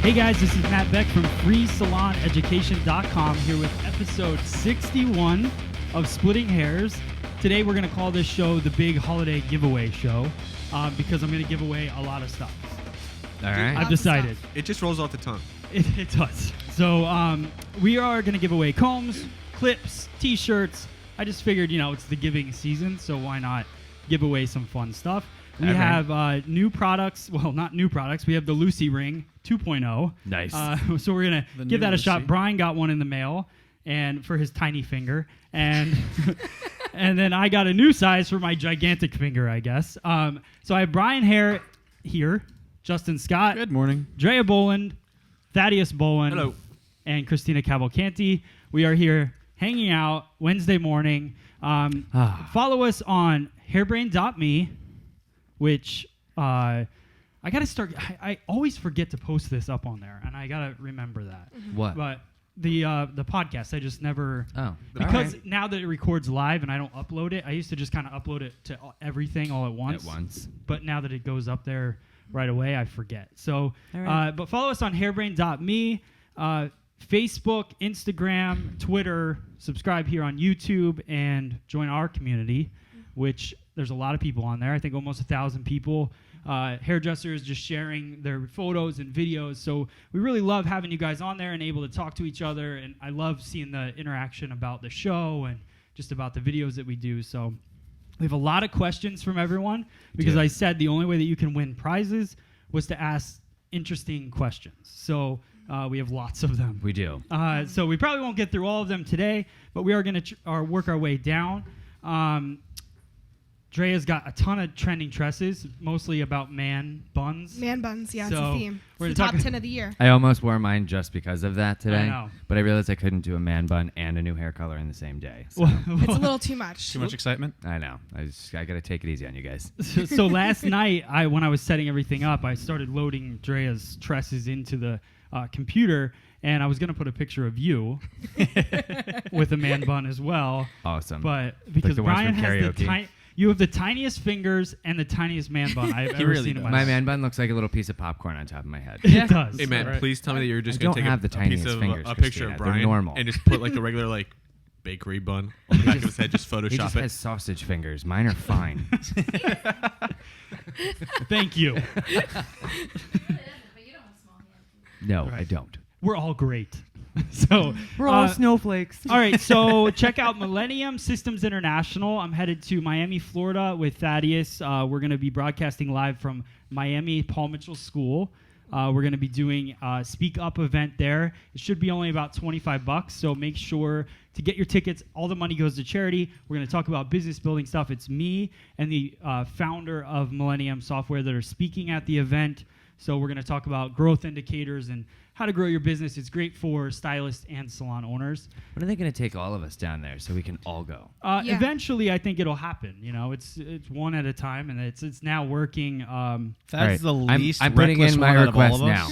Hey guys, this is Matt Beck from FreeSalonEducation.com here with episode 61 of Splitting Hairs. Today we're going to call this show the Big Holiday Giveaway Show because I'm going to give away a lot of stuff. All right. I've decided. It just rolls off the tongue. It does. So we are going to give away combs, clips, t-shirts. I just figured, it's the giving season, so why not give away some fun stuff. We have new products. Well, not new products. We have the Lucy Ring 2.0. Nice. So we're going to give that a shot. Lucy. Brian got one in the mail and for his tiny finger. And and then I got a new size for my gigantic finger, I guess. So I have Brian Hare here, Justin Scott, Good morning. Drea Boland, Thaddeus Boland, Hello. and Christina Cavalcanti. We are here hanging out Wednesday morning. Follow us on hairbrain.me, which I got to start. I always forget to post this up on there, and I got to remember that. What? But the podcast, I just never. Oh. Because now that it records live and I don't upload it, I used to just kind of upload it to everything all at once. But now that it goes up there right away, I forget. So, but follow us on hairbrain.me, Facebook, Instagram, Twitter. Subscribe here on YouTube and join our community, which there's a lot of people on there. I think almost 1,000 people. Hairdressers just sharing their photos and videos. So we really love having you guys on there and able to talk to each other. And I love seeing the interaction about the show and just about the videos that we do. So we have a lot of questions from everyone because I said the only way that you can win prizes was to ask interesting questions. So we have lots of them. We do. So we probably won't get through all of them today, but we are going to work our way down. Drea's got a ton of trending tresses, mostly about man buns. Man buns, yeah, So, it's a theme. we're It's the gonna top talk- 10 of the year. I almost wore mine just because of that today. I know. But I realized I couldn't do a man bun and a new hair color in the same day. So It's a little too much. Too much excitement? I know. I got to take it easy on you guys. So last night, when I was setting everything up, I started loading Drea's tresses into the computer, and I was going to put a picture of you with a man bun as well. Awesome. But because the ones Brian from has the karaoke. you have the tiniest fingers and the tiniest man bun I've ever really seen in does. my My life. man bun looks like a little piece of popcorn on top of my head. It does. Hey, man, Right. please tell me that you're just I going to don't take have the a piece tiniest of fingers, a picture Christina. of They're Brian normal. and just put like the regular bakery bun on the back of his head, just He Photoshop just it. has sausage fingers. Mine are fine. Thank you. No, I don't. We're all great. So We're all snowflakes. all right, so check out Millennium Systems International. I'm headed to Miami, Florida with Thaddeus. We're going to be broadcasting live from Miami Paul Mitchell School. We're going to be doing a Speak Up event there. It should be only about $25, so make sure to get your tickets. All the money goes to charity. We're going to talk about business building stuff. It's me and the founder of Millennium Software that are speaking at the event. So we're going to talk about growth indicators and how to grow your business. It's great for stylists and salon owners. When are they going to take all of us down there so we can all go? Yeah. Eventually, I think it'll happen. It's one at a time, and it's now working. That's All right. the least I'm putting reckless in my one out of all request of now.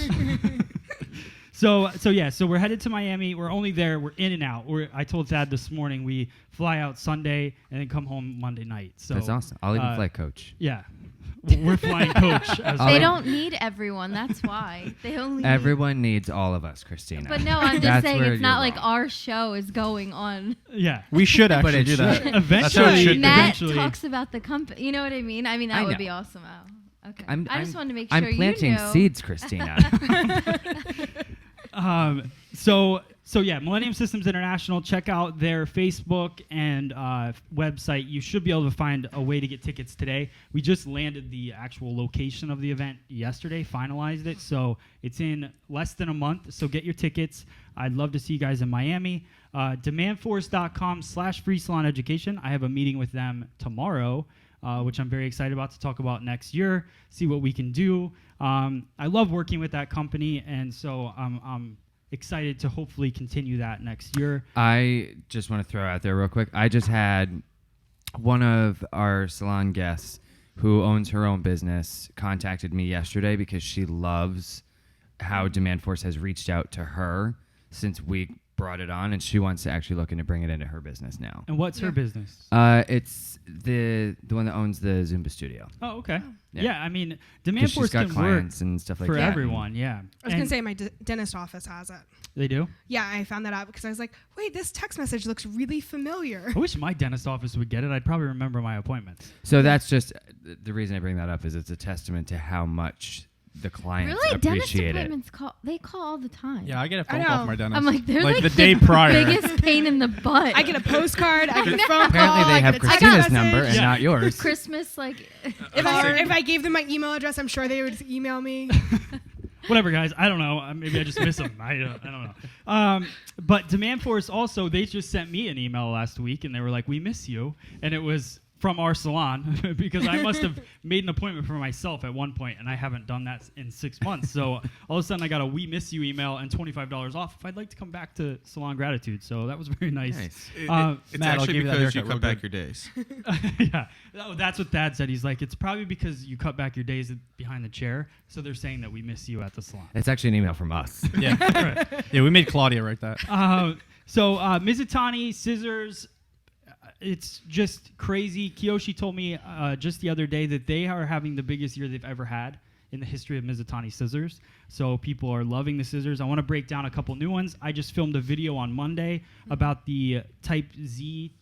us. So we're headed to Miami. We're only there. We're in and out. I told Thad this morning we fly out Sunday and then come home Monday night. So That's awesome. I'll even fly coach. Yeah, we're flying coach. As I'll well. They don't need everyone. That's why they only. Everyone needs all of us, Christina. But no, I'm just That's saying where it's not you're like wrong. our show is going on. Yeah. We should But actually it do that. should. Eventually, how it should be. Matt eventually. talks about the company. You know what I mean? I mean that I would know. be awesome. Oh, okay. I'm just wanted to make sure I'm planting you know. seeds, Christina. So yeah, Millennium Systems International. Check out their Facebook and website. You should be able to find a way to get tickets today. We just landed the actual location of the event yesterday, finalized it, so it's in less than a month. So get your tickets. I'd love to see you guys in Miami. Demandforce.com/free salon education. I have a meeting with them tomorrow, which I'm very excited about to talk about next year. See what we can do. I love working with that company, and so I'm excited to hopefully continue that next year. I just want to throw out there real quick. I just had one of our salon guests who owns her own business contacted me yesterday because she loves how Demand Force has reached out to her since we brought it on, and she wants to actually looking to bring it into her business now. And what's her business? It's the one that owns the Zumba studio. Oh, okay. Yeah. Yeah, I mean, demand She's force got can clients work and stuff like for that. everyone. Yeah. I was going to say my dentist office has it. They do? Yeah, I found that out because I was like, wait, this text message looks really familiar. I wish my dentist office would get it. I'd probably remember my appointments. So that's just the reason I bring that up is it's a testament to how much the clients Really, dentist appreciate it. appointments they call all the time. Yeah, I get a phone I call know. from my dentist. I'm like, they're like the day prior. biggest pain in the butt. I get a postcard, I get a phone Apparently call, they I have get a text Christina's message. number and Yeah. not yours. Christmas, like, If I gave them my email address, I'm sure they would email me. Whatever, guys. I don't know. Maybe I just miss them. I don't know. But Demand Force also, they just sent me an email last week, and they were like, we miss you. And it was from our salon because I must have made an appointment for myself at one point, and I haven't done that in 6 months. So all of a sudden, I got a we miss you email and $25 off if I'd like to come back to Salon Gratitude. So that was very nice. Nice. It's Matt, I'll actually give you that because you haircut cut real back quick. your days. Yeah. Oh, that's what Thad said. He's like, it's probably because you cut back your days behind the chair. So they're saying that we miss you at the salon. It's actually an email from us. Yeah. Yeah, we made Claudia write that. So Mizutani, Scissors, it's just crazy. Kiyoshi told me just the other day that they are having the biggest year they've ever had in the history of Mizutani scissors. So people are loving the scissors. I want to break down a couple new ones. I just filmed a video on Monday about the Type Z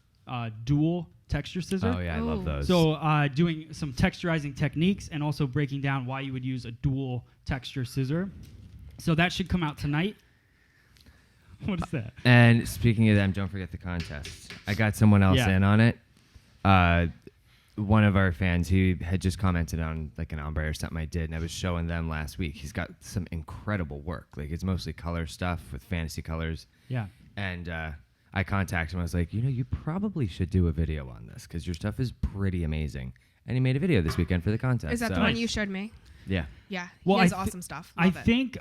dual texture scissor. Oh yeah, I love those. So doing some texturizing techniques and also breaking down why you would use a dual texture scissor. So that should come out tonight. What is that? And speaking of them, don't forget the contest. I got someone else in on it. One of our fans, he had just commented on like an ombre or something I did, and I was showing them last week. He's got some incredible work. Like it's mostly color stuff with fantasy colors. Yeah. And I contacted him. I was like, you probably should do a video on this because your stuff is pretty amazing. And he made a video this weekend for the contest. Is that the one you showed me? Yeah. Yeah. Well, he has I awesome stuff. I Love it. think,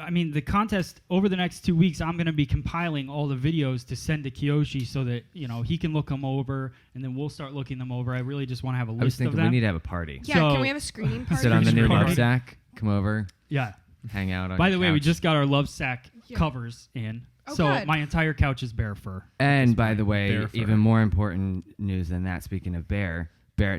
I mean, the contest over the next 2 weeks, I'm going to be compiling all the videos to send to Kiyoshi so that, he can look them over, and then we'll start looking them over. I really just want to have a I was list of thinking them. we need to have a party. Yeah, So- can we have a screening party? Sit on the new Party. Love Sack. Come over, Yeah. hang out on By the your way, we couch. just got our Love Sack Yeah. covers in. Oh, So good. my entire couch is bear fur. And by the way, Bear fur. even more important news than that, speaking of Barrett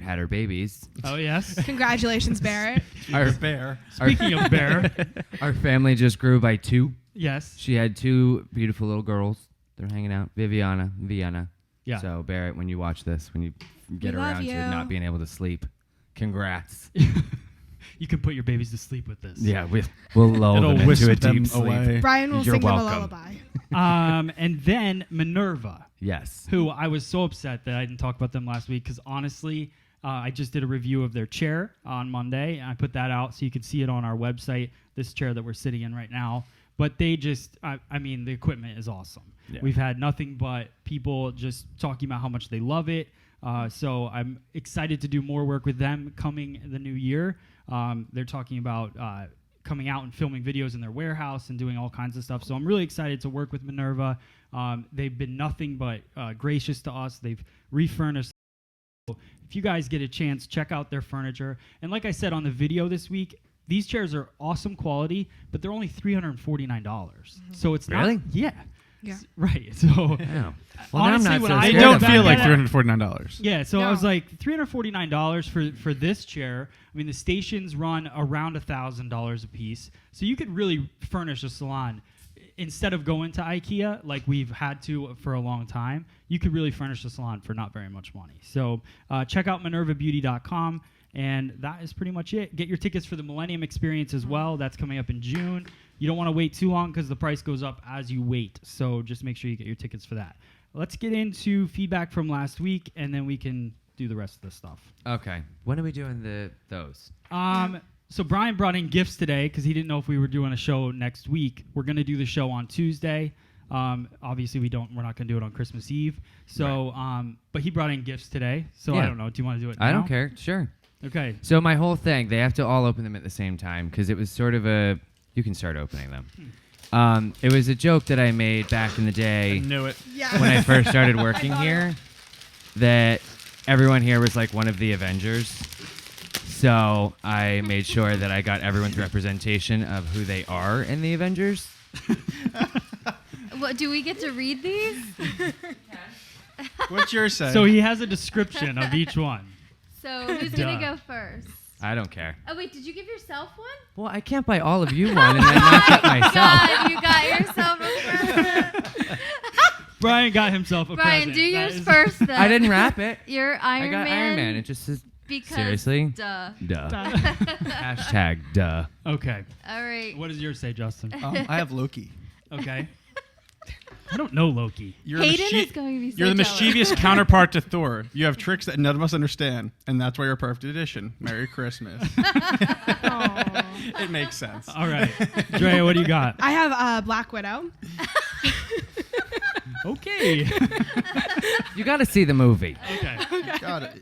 had her babies. Oh, yes. Congratulations, Barrett. Our bear. Speaking of bear, Our family just grew by 2. yes. She had 2 beautiful little girls. They're hanging out. Viviana, Vienna. Yeah. So Barrett, when you watch this, when you get We love around to you. not being able to sleep, congrats. You can put your babies to sleep with this. Yeah, we'll lull It'll them wisp into a them deep sleep. away. Brian will You're sing welcome. them a lullaby. And then Minerva, Yes. who I was so upset that I didn't talk about them last week because honestly, I just did a review of their chair on Monday, and I put that out so you can see it on our website, this chair that we're sitting in right now. But they just, I mean, the equipment is awesome. Yeah. We've had nothing but people just talking about how much they love it. So I'm excited to do more work with them coming the new year. They're talking about coming out and filming videos in their warehouse and doing all kinds of stuff. So I'm really excited to work with Minerva. They've been nothing but gracious to us. They've refurnished. If you guys get a chance, check out their furniture. And like I said on the video this week, these chairs are awesome quality, but they're only $349. So it's not. Really? Yeah. Yeah. So Wow. Well, honestly, now I'm when not so I I scared don't about feel it. like that- $349. yeah, so I No. was like $349 for this chair. I mean, the stations run around $1,000 a piece, so you could really furnish a salon instead of going to IKEA like we've had to for a long time. You could really furnish a salon for not very much money. So check out MinervaBeauty.com. And that is pretty much it. Get your tickets for the Millennium Experience as well. That's coming up in June. You don't want to wait too long because the price goes up as you wait. So just make sure you get your tickets for that. Let's get into feedback from last week, and then we can do the rest of the stuff. Okay. When are we doing those? So Brian brought in gifts today because he didn't know if we were doing a show next week. We're going to do the show on Tuesday. Obviously, we're not going to do it on Christmas Eve. So, but he brought in gifts today. So I Yeah. don't know. Do you want to do it now? I don't care. Sure. Okay. So my whole thing, they have to all open them at the same time because it was sort of a. You can start opening them. It was a joke that I made back in the day Knew it. Yeah. when I first started working here, that everyone here was like one of the Avengers. So I made sure that I got everyone's representation of who they are in the Avengers. What, do we get to read these? What's yours say? So he has a description of each one. So who's going to go first? I don't care. Oh, wait, did you give yourself one? Well, I can't buy all of you one and then not get myself. God, you got yourself a present. Brian got himself a Brian, present. do yours first, then. I didn't wrap it. You're I Iron got Man. Iron Man. It just says Because seriously. Duh. Hashtag duh. Okay. All right. What does yours say, Justin? I have Loki. Okay. I don't know Loki. You're Hayden is going to be so You're the jealous. mischievous counterpart to Thor. You have tricks that none of us understand, and that's why you're a perfect addition. Merry Christmas. It makes sense. All right. Drea, what do you got? I have Black Widow. Okay. You got to see the movie. Okay. Got it.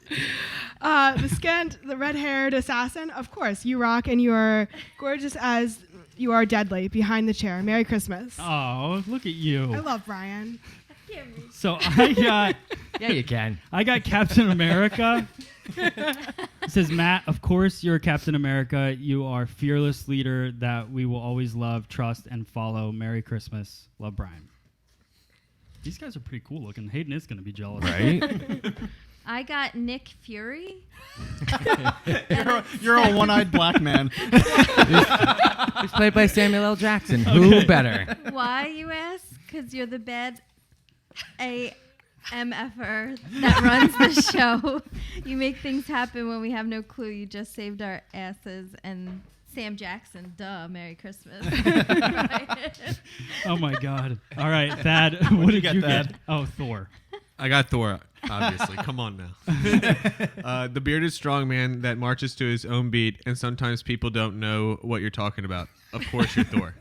The red-haired assassin. Of course, you rock, and you are gorgeous as you are deadly behind the chair. Merry Christmas. Oh, look at you. I love Brian. So I got Yeah, you can. Captain America. It says, Matt, of course you're Captain America. You are fearless leader that we will always love, trust, and follow. Merry Christmas. Love, Brian. These guys are pretty cool looking. Hayden is going to be jealous. Right? I got Nick Fury. You're a one-eyed black man. He's played by Samuel L. Jackson. Who better? Why, you ask? Because you're the bad AMFer that runs the show. You make things happen when we have no clue. You just saved our asses. And Sam Jackson, duh, Merry Christmas. Right. Oh, my God. All right, Thad, what did you get? Oh, Thor. I got Thor, obviously. Come on now. The bearded strong man that marches to his own beat, and sometimes people don't know what you're talking about. Of course, you're Thor.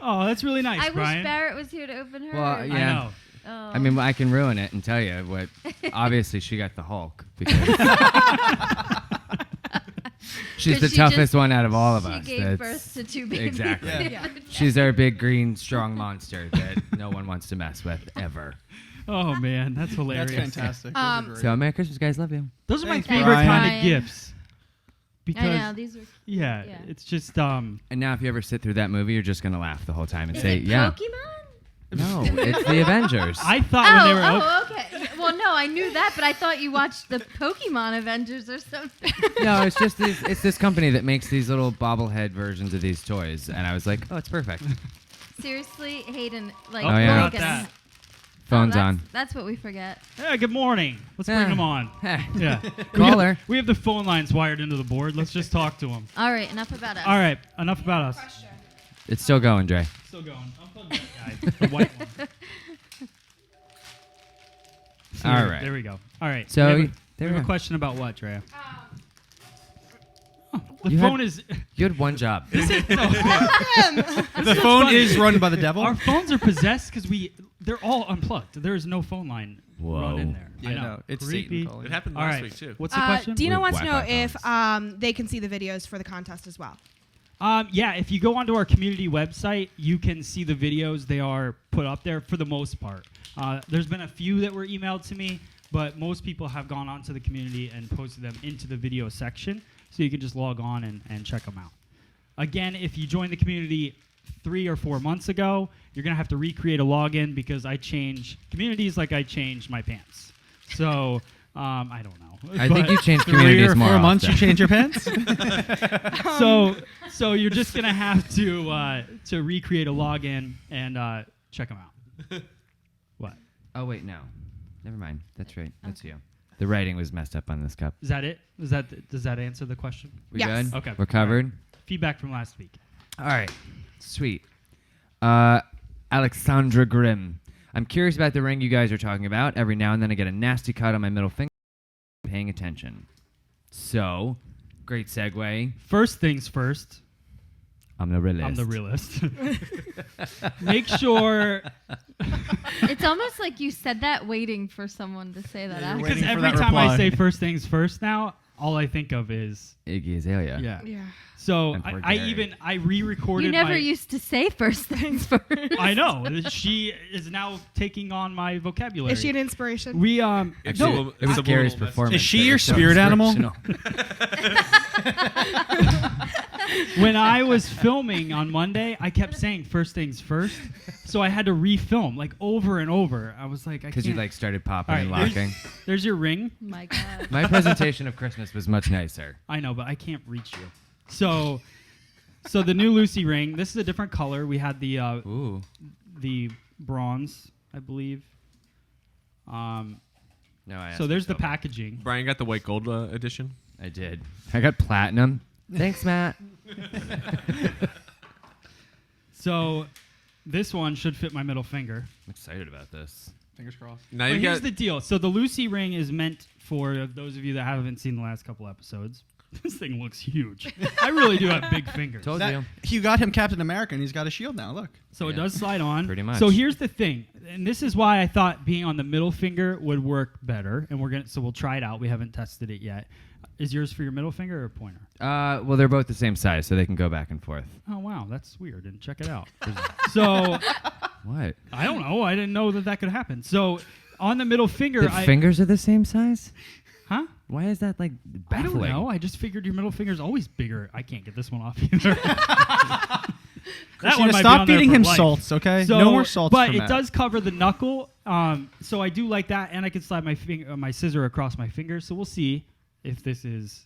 Oh, that's really nice, I Brian. wish Barrett was here to open her. Well, yeah. I know. Oh. I mean, I can ruin it and tell you what. Obviously, she got the Hulk because she's the She toughest just- one out of all of she us. gave birth to two babies. Exactly. Yeah. She's our big green strong monster that no one wants to mess with ever. Oh, man, that's hilarious. That's fantastic. Those are great. So Merry Christmas, guys. Love you. Those are my Thanks, favorite Brian. kind of gifts. Because, I know, these were... yeah, Yeah. it's just, And now, if you ever sit through that movie, you're just gonna laugh the whole time and Is say, it "Yeah, Pokemon? no, it's the Avengers." I thought when they were Okay. Well, no, I knew that, but I thought you watched the Pokemon Avengers or something. No, it's just it's this company that makes these little bobblehead versions of these toys, and I was like, "Oh, it's perfect." Seriously, Hayden, like, Oh, yeah. look at that. Phone's that's, on. That's what we forget. Yeah, good morning. Let's bring Yeah. them on. Hey. Yeah. Call her. We have the phone lines wired into the board. Let's just talk to them. All right, enough about us. All right, enough about us. It's still going, Dre. Still going. Unplug that guy. The white one. All right. There we go. All right. So, we there have we a go. question about what, Drea? The You phone had- is... You had one job. no, The phone is run by the devil. our phones are possessed because they're all unplugged. There is no phone line Whoa. run in there. Yeah, I know. no, it's Creepy. Satan calling. It happened All last right. week, too. What's the question? Dina With wants to know Wi-Fi if they can see the videos for the contest as well. Yeah, if you go onto our community website, you can see the videos. They are put up there for the most part. There's been a few that were emailed to me, but most people have gone onto the community and posted them into the video section, so you can just log on and check them out. Again, if you joined the community 3 or 4 months ago, you're going to have to recreate a login because I change communities like I changed my pants. So, I don't know. I think you changed 3 communities or more 4 months, you often. change your pants? So you're just gonna have to recreate a login and check them out. What? Oh wait, no. Never mind. That's right. That's you. The writing was messed up on this cup. Is that it? Does that answer the question? We Yes. good? Okay. We're covered? Feedback from last week. All right. Sweet. Alexandra Grimm. I'm curious about the ring you guys are talking about. Every now and then I get a nasty cut on my middle finger. Paying attention. So, great segue. First things first. I'm the realist. I'm the realist. Make sure, It's almost like you said that waiting for someone to say that Yeah, after. you're because waiting for every that time I reply. say first things first now, all I think of is Iggy Azalea. yeah. Yeah. So And poor I Gary. re-recorded. You never used to say first things first. I know. She is now taking on my vocabulary. Is she an inspiration? We It's No, it was subliminal Gary's message. performance. Is she that your was so spirit animal? inspirational. when I was filming on Monday, I kept saying first things first, so I had to refilm like over and over. I was like, I Because can't. you like started popping All and right, locking. There's your ring. My God. My presentation of Christmas was much nicer. I know, but I can't reach you. So the new Lucy ring. This is a different color. We had Ooh. the bronze, I believe. No, I So asked there's the for silver. packaging. Brian got the white gold edition. I did. I got platinum. Thanks, Matt. So this one should fit my middle finger. I'm excited about this. Fingers crossed. Now But you here's got the deal. So the Lucy ring is meant for those of you that haven't seen the last couple episodes. This thing looks huge. I really do have big fingers. Told you. You got him Captain America, and he's got a shield now. Look. So it Yeah. does slide on. Pretty much. So here's the thing, and this is why I thought being on the middle finger would work better. And we'll try it out. We haven't tested it yet. Is yours for your middle finger or pointer? Well, they're both the same size, so they can go back and forth. Oh wow, that's weird. And check it out. So What? I don't know. I didn't know that could happen. So on the middle finger, The fingers are the same size? huh? Why is that like I don't baffling? know. I just figured your middle finger's always bigger. I can't get this one off either. Christina, might be stop on there feeding for him life. salts, okay? So, no more salts. But for it Matt. does cover the knuckle, so I do like that, and I can slide my scissor across my finger. So we'll see if this is,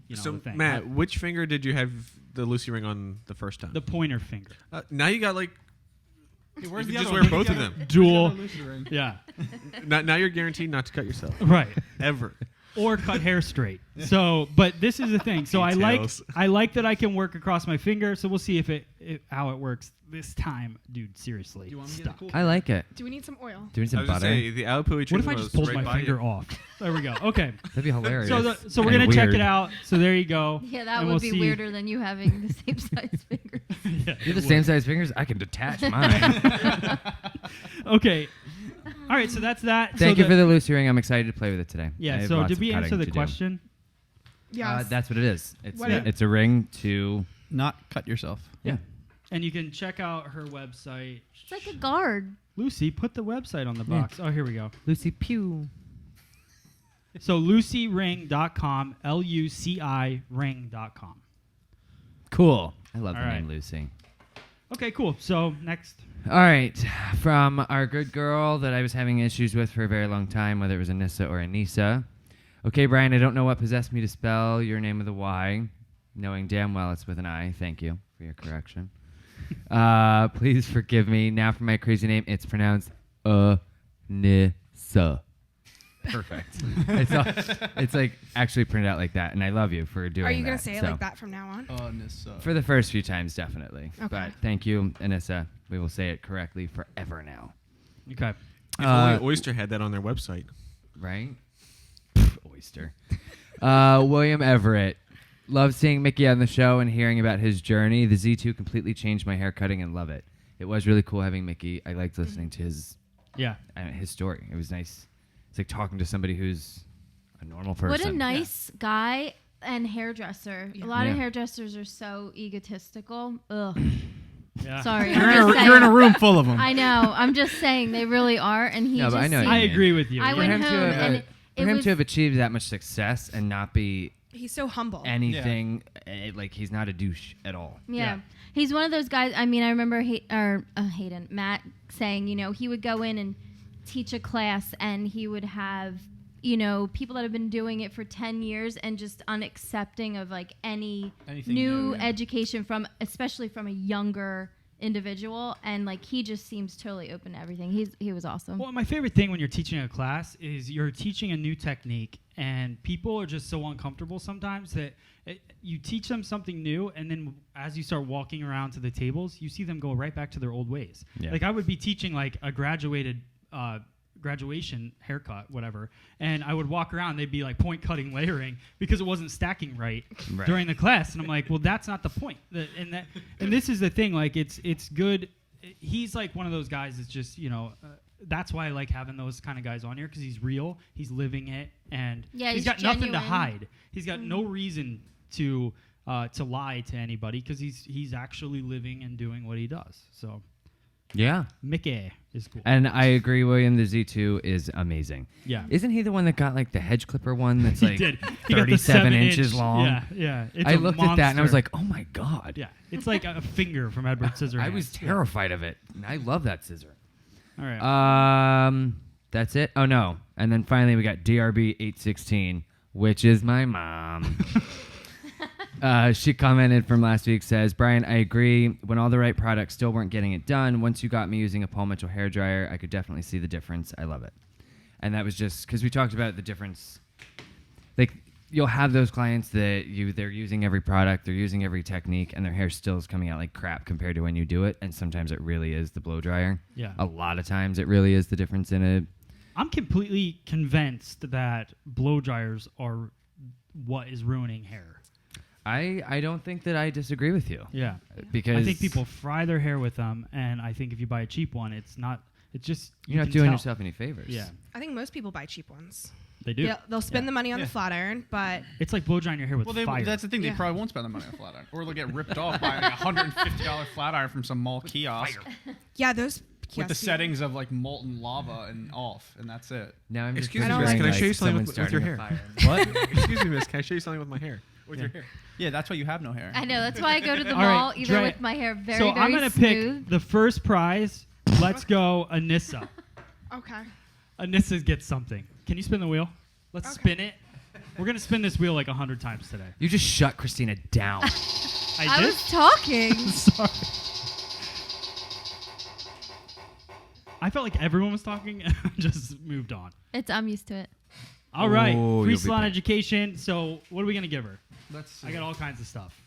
the so thing. Matt. Which finger did you have the Lucy ring on the first time? The pointer finger. Now you got like Hey, where's you the just other wear one? both of them. Dual. Where's the other Lucy ring? Yeah. Now you're guaranteed not to cut yourself Right. ever. Or cut hair straight. So, but this is the thing. So Details. I like that I can work across my finger. So we'll see if how it works this time, dude. Seriously. Do you want me to get Stop. the cool I like it. Do we need some oil? Doing I some was gonna butter. say the Alapui What if I just pulled my finger off? There we go. Okay. That'd be hilarious. So we're And gonna check weird. it out. So there you go. Yeah, that And would we'll be see. weirder than you having the same size fingers. Yeah, You have the it same would. size fingers? I can detach mine. Okay. All right. So that's that. Thank so you for the Lucy ring. I'm excited to play with it today. I Yeah. have So lots did of we cutting answer the to do. question? Yes. That's what it is. What is- It's a ring to... Not cut yourself. Yeah. And you can check out her website. It's like a guard. Lucy, put the website on the Yeah. box. Oh, here we go. Lucy Pew. So lucyring.com, LUCI ring.com. Cool. I love All the right. name Lucy. Okay, cool. So next. All right. From our good girl that I was having issues with for a very long time, whether it was Anissa or Anissa. Okay, Brian, I don't know what possessed me to spell your name with a Y, knowing damn well it's with an I. Thank you for your correction. Please forgive me. Now for my crazy name, it's pronounced Anissa. Perfect. It's like actually printed out like that, and I love you for doing that. Are you going to say it So, like that from now on? for the first few times, definitely. Okay. But thank you, Anissa. We will say it correctly forever now. Okay. If only Oyster had that on their website. Right? Pff, oyster. William Everett. Love seeing Mickey on the show and hearing about his journey. The Z2 completely changed my hair cutting and love it. It was really cool having Mickey. I liked listening to his story. It was nice. It's like talking to somebody who's a normal person. What a nice guy and hairdresser. Yeah. A lot of Yeah. hairdressers are so egotistical. Ugh. Yeah. Sorry. You're I'm just in a saying. room full of them. I know. I'm just saying they really are. And he No, just but I know seemed- what I you mean. agree with you. I Yeah. For went him to home have, and for it him was to have achieved that much success and not be He's so humble. anything, like he's not a douche at all. Yeah. He's one of those guys. I mean, I remember Matt saying, he would go in and teach a class and he would have, people that have been doing it for 10 years and just unaccepting of like anything new education especially from a younger individual. And like, he just seems totally open to everything. He was awesome. Well, my favorite thing when you're teaching a class is you're teaching a new technique, and people are just so uncomfortable sometimes that you teach them something new, and then as you start walking around to the tables, you see them go right back to their old ways. Yeah. Like I would be teaching like a graduation haircut, whatever, and I would walk around, they'd be like point cutting layering because it wasn't stacking right during the class, and I'm like, well, that's not the point. And this is the thing, like it's good. He's like one of those guys that's just that's why I like having those kind of guys on here, because he's real, he's living it, and Yeah, he's he's got nothing to genuine. hide. He's got no reason to lie to anybody because he's actually living and doing what he does. So Yeah. Mickey is cool. And I agree, William, the Z2 is amazing. Yeah. Isn't he the one that got like the hedge clipper one that's like He got the 37 7-inch inches long? Yeah. It's I a looked at that and I was monster. like, oh my God. Yeah. It's like a finger from Edward Scissorhands. I was terrified of it. I love that scissor. All right. That's it? Oh, no. And then finally we got DRB 816, which is my mom. She commented from last week, says, Brian, I agree. When all the right products still weren't getting it done, once you got me using a Paul Mitchell hairdryer, I could definitely see the difference. I love it. And that was just because we talked about the difference. Like, you'll have those clients that they're using every product, they're using every technique, and their hair still is coming out like crap compared to when you do it. And sometimes it really is the blow dryer. Yeah. A lot of times it really is the difference in it. I'm completely convinced that blow dryers are what is ruining hair. I don't think that I disagree with you. Yeah. Because I think people fry their hair with them, and I think if you buy a cheap one, it's just you're not can doing tell. yourself any favors. Yeah. I think most people buy cheap ones. They do. They'll spend the money on Yeah. the flat iron, but It's like blow drying your hair with fire. That's the thing. They Yeah. probably won't spend the money on a flat iron, or they'll get ripped off by like a $150 flat iron from some mall kiosk yeah, those with the kiosks- settings of like molten lava and off, and that's it. Now I'm just Excuse me, I don't miss. like Can I it. show you something someone with your starting a hair? fire. What? Excuse me, miss. Can I show you something with my hair? With your hair. Yeah, that's why you have no hair. I know. That's why I go to the All right, mall either Dre- with my hair very, so very I'm gonna smooth. pick the first prize. Let's go, Anissa. Okay. Anissa gets something. Can you spin the wheel? Let's Okay. spin it. We're gonna spin this wheel like 100 times today. You just shut Christina down. I did? was talking. Sorry. I felt like everyone was talking and I just moved on. I'm used to it. All right. Ooh, Free you'll be salon back. education. So what are we gonna give her? Let's see. I got all kinds of stuff.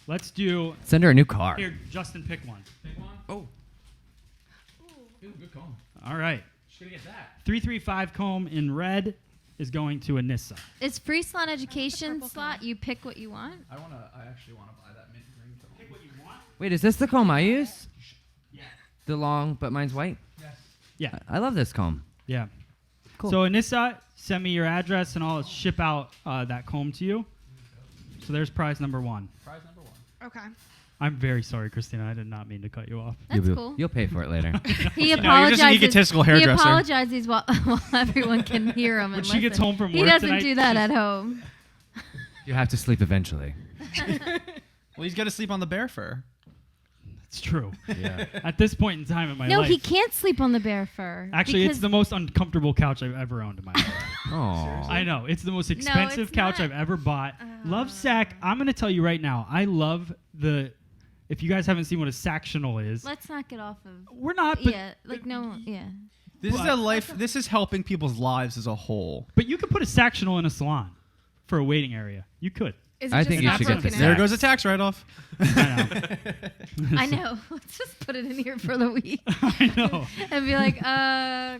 Let's do Send her a new car. here, Justin, pick one. Pick one. Oh. Good call. All right. Should get that. 335 comb in red is going to Anissa. It's free salon education purple slot. You pick what you want. I actually wanna buy that mint green. Pick what you want. Wait, is this the comb I use? Yeah. The long, but mine's white? Yes. Yeah. I love this comb. Yeah. Cool. So Anissa, send me your address and I'll ship out that comb to you. So there's prize number 1. Prize number 1. Okay. I'm very sorry, Christina. I did not mean to cut you off. That's you'll, cool. You'll pay for it later. He you're just an apologizes. egotistical He hairdresser. apologizes while everyone can hear him. When and she gets listen. home from he work doesn't tonight, do that she's- at home. You have to sleep eventually. Well, he's got to sleep on the bear fur. It's true. Yeah. At this point in time in my No, life. he can't sleep on the bear fur. Actually, it's because- the most uncomfortable couch I've ever owned in my life. Oh. I know. It's the most expensive it's couch not. I've ever bought. Love Sack. I'm going to tell you right now. I love the... If you guys haven't seen what a Sactional is, Let's not get off of. we're not... But, Yeah, like no, yeah. This is But- a life. This is helping people's lives as a whole. but you could put a Sactional in a salon for a waiting area. You could. Is I it think just you not should get broken the in? There Sack. goes a tax write-off. I know. I know. Let's just put it in here for the week I know. and be like,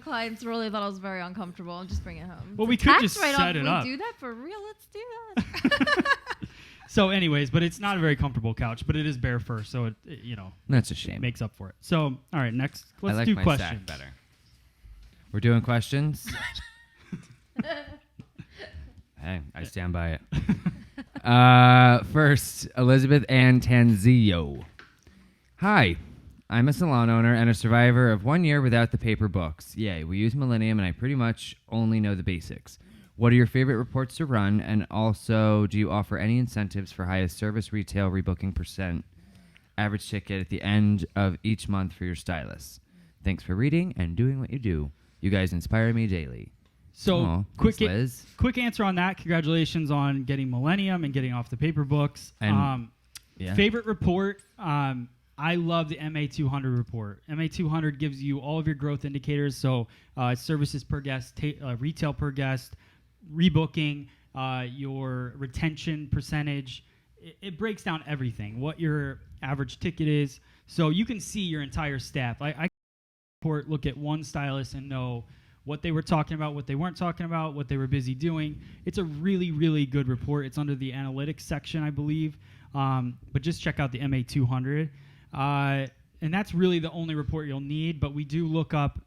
clients really thought I was very uncomfortable, and just bring it home. Well, It's we a could tax just write-off. set it we up. do that for real. Let's do that. So, anyways, but it's not a very comfortable couch, but it is bare fur, so it you know, That's a shame. makes up for it. So, all right, next, let's I like do my questions. Sack better. We're doing questions. Hey, I stand by it. First, Elizabeth Ann Tanzio. Hi, I'm a salon owner and a survivor of 1 year without the paper books. Yay, we use Millennium and I pretty much only know the basics. What are your favorite reports to run? And also, do you offer any incentives for highest service retail rebooking % average ticket at the end of each month for your stylists? Thanks for reading and doing what you do. You guys inspire me daily. So, Aw, quick, thanks, Liz. quick answer on that. Congratulations on getting Millennium and getting off the paper books. And- Yeah. Favorite report. I love the MA200 report. MA200 gives you all of your growth indicators. So services per guest, retail per guest, rebooking, your retention percentage. It breaks down everything, what your average ticket is. So you can see your entire staff. I report, look at one stylist and know what they were talking about, what they weren't talking about, what they were busy doing. It's a really, really good report. It's under the analytics section, I believe. But just check out the MA200. And that's really the only report you'll need. But we do look up.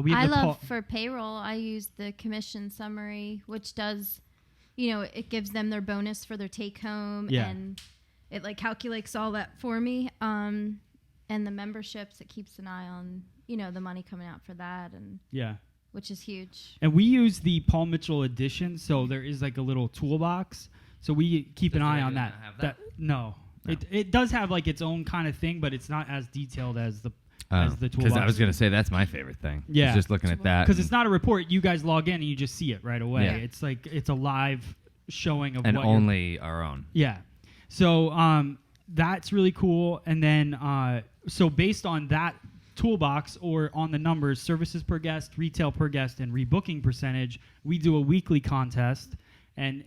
We have I the love for payroll. I use the commission summary, which does it gives them their bonus for their take home, and it like calculates all that for me. And the memberships, it keeps an eye on, the money coming out for that, and which is huge. And we use the Paul Mitchell edition, so there is like a little toolbox. So we keep an eye on that. No. It does have like its own kind of thing, but it's not as detailed as the toolbox. Because I was going to say that's my favorite thing. Yeah. Just looking at that. Because it's not a report. You guys log in and you just see it right away. Yeah. It's like it's a live showing of and only our own. Yeah. So that's really cool. And then so based on that toolbox or on the numbers, services per guest, retail per guest, and rebooking percentage, we do a weekly contest, and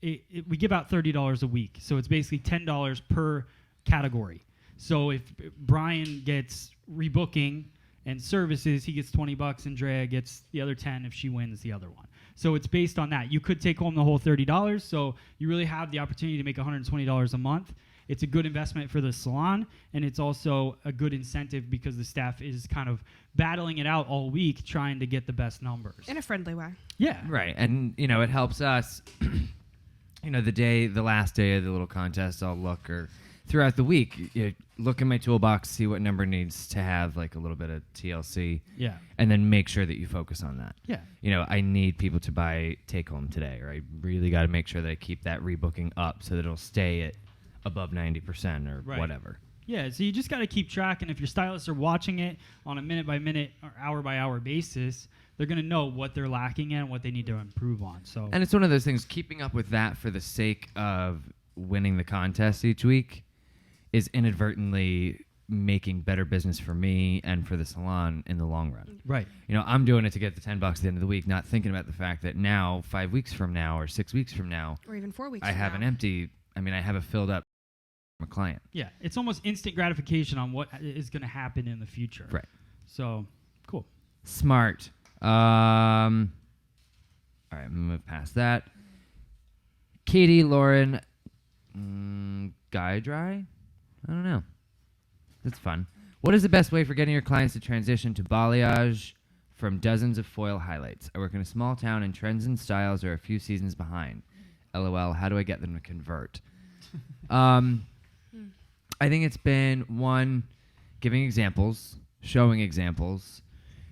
we give out $30 a week. So it's basically $10 per category. So if Brian gets rebooking and services, he gets $20, and Drea gets the other 10 if she wins the other one. So it's based on that. You could take home the whole $30, so you really have the opportunity to make $120 a month. It's a good investment for the salon, and it's also a good incentive because the staff is kind of battling it out all week trying to get the best numbers. In a friendly way. Yeah. Right. And, it helps us, the last day of the little contest, I'll look, or throughout the week, look in my toolbox, see what number needs to have like a little bit of TLC. Yeah. And then make sure that you focus on that. Yeah. I need people to buy take home today, or I really got to make sure that I keep that rebooking up so that it'll stay at above 90% or whatever. Yeah, so you just got to keep track, and if your stylists are watching it on a minute-by-minute or hour-by-hour basis, they're going to know what they're lacking in and what they need to improve on. So, and it's one of those things, keeping up with that for the sake of winning the contest each week is inadvertently making better business for me and for the salon in the long run. Right. I'm doing it to get the $10 at the end of the week, not thinking about the fact that now, 5 weeks from now or 6 weeks from now, or even 4 weeks I have I have a filled up a client. Yeah, it's almost instant gratification on what is going to happen in the future. Right. So, cool. Smart. All right, I'm going to move past that. Katie, Lauren, Guy Dry? I don't know. That's fun. What is the best way for getting your clients to transition to balayage from dozens of foil highlights? I work in a small town and trends and styles are a few seasons behind. LOL, how do I get them to convert? I think it's been, one, giving examples, showing examples.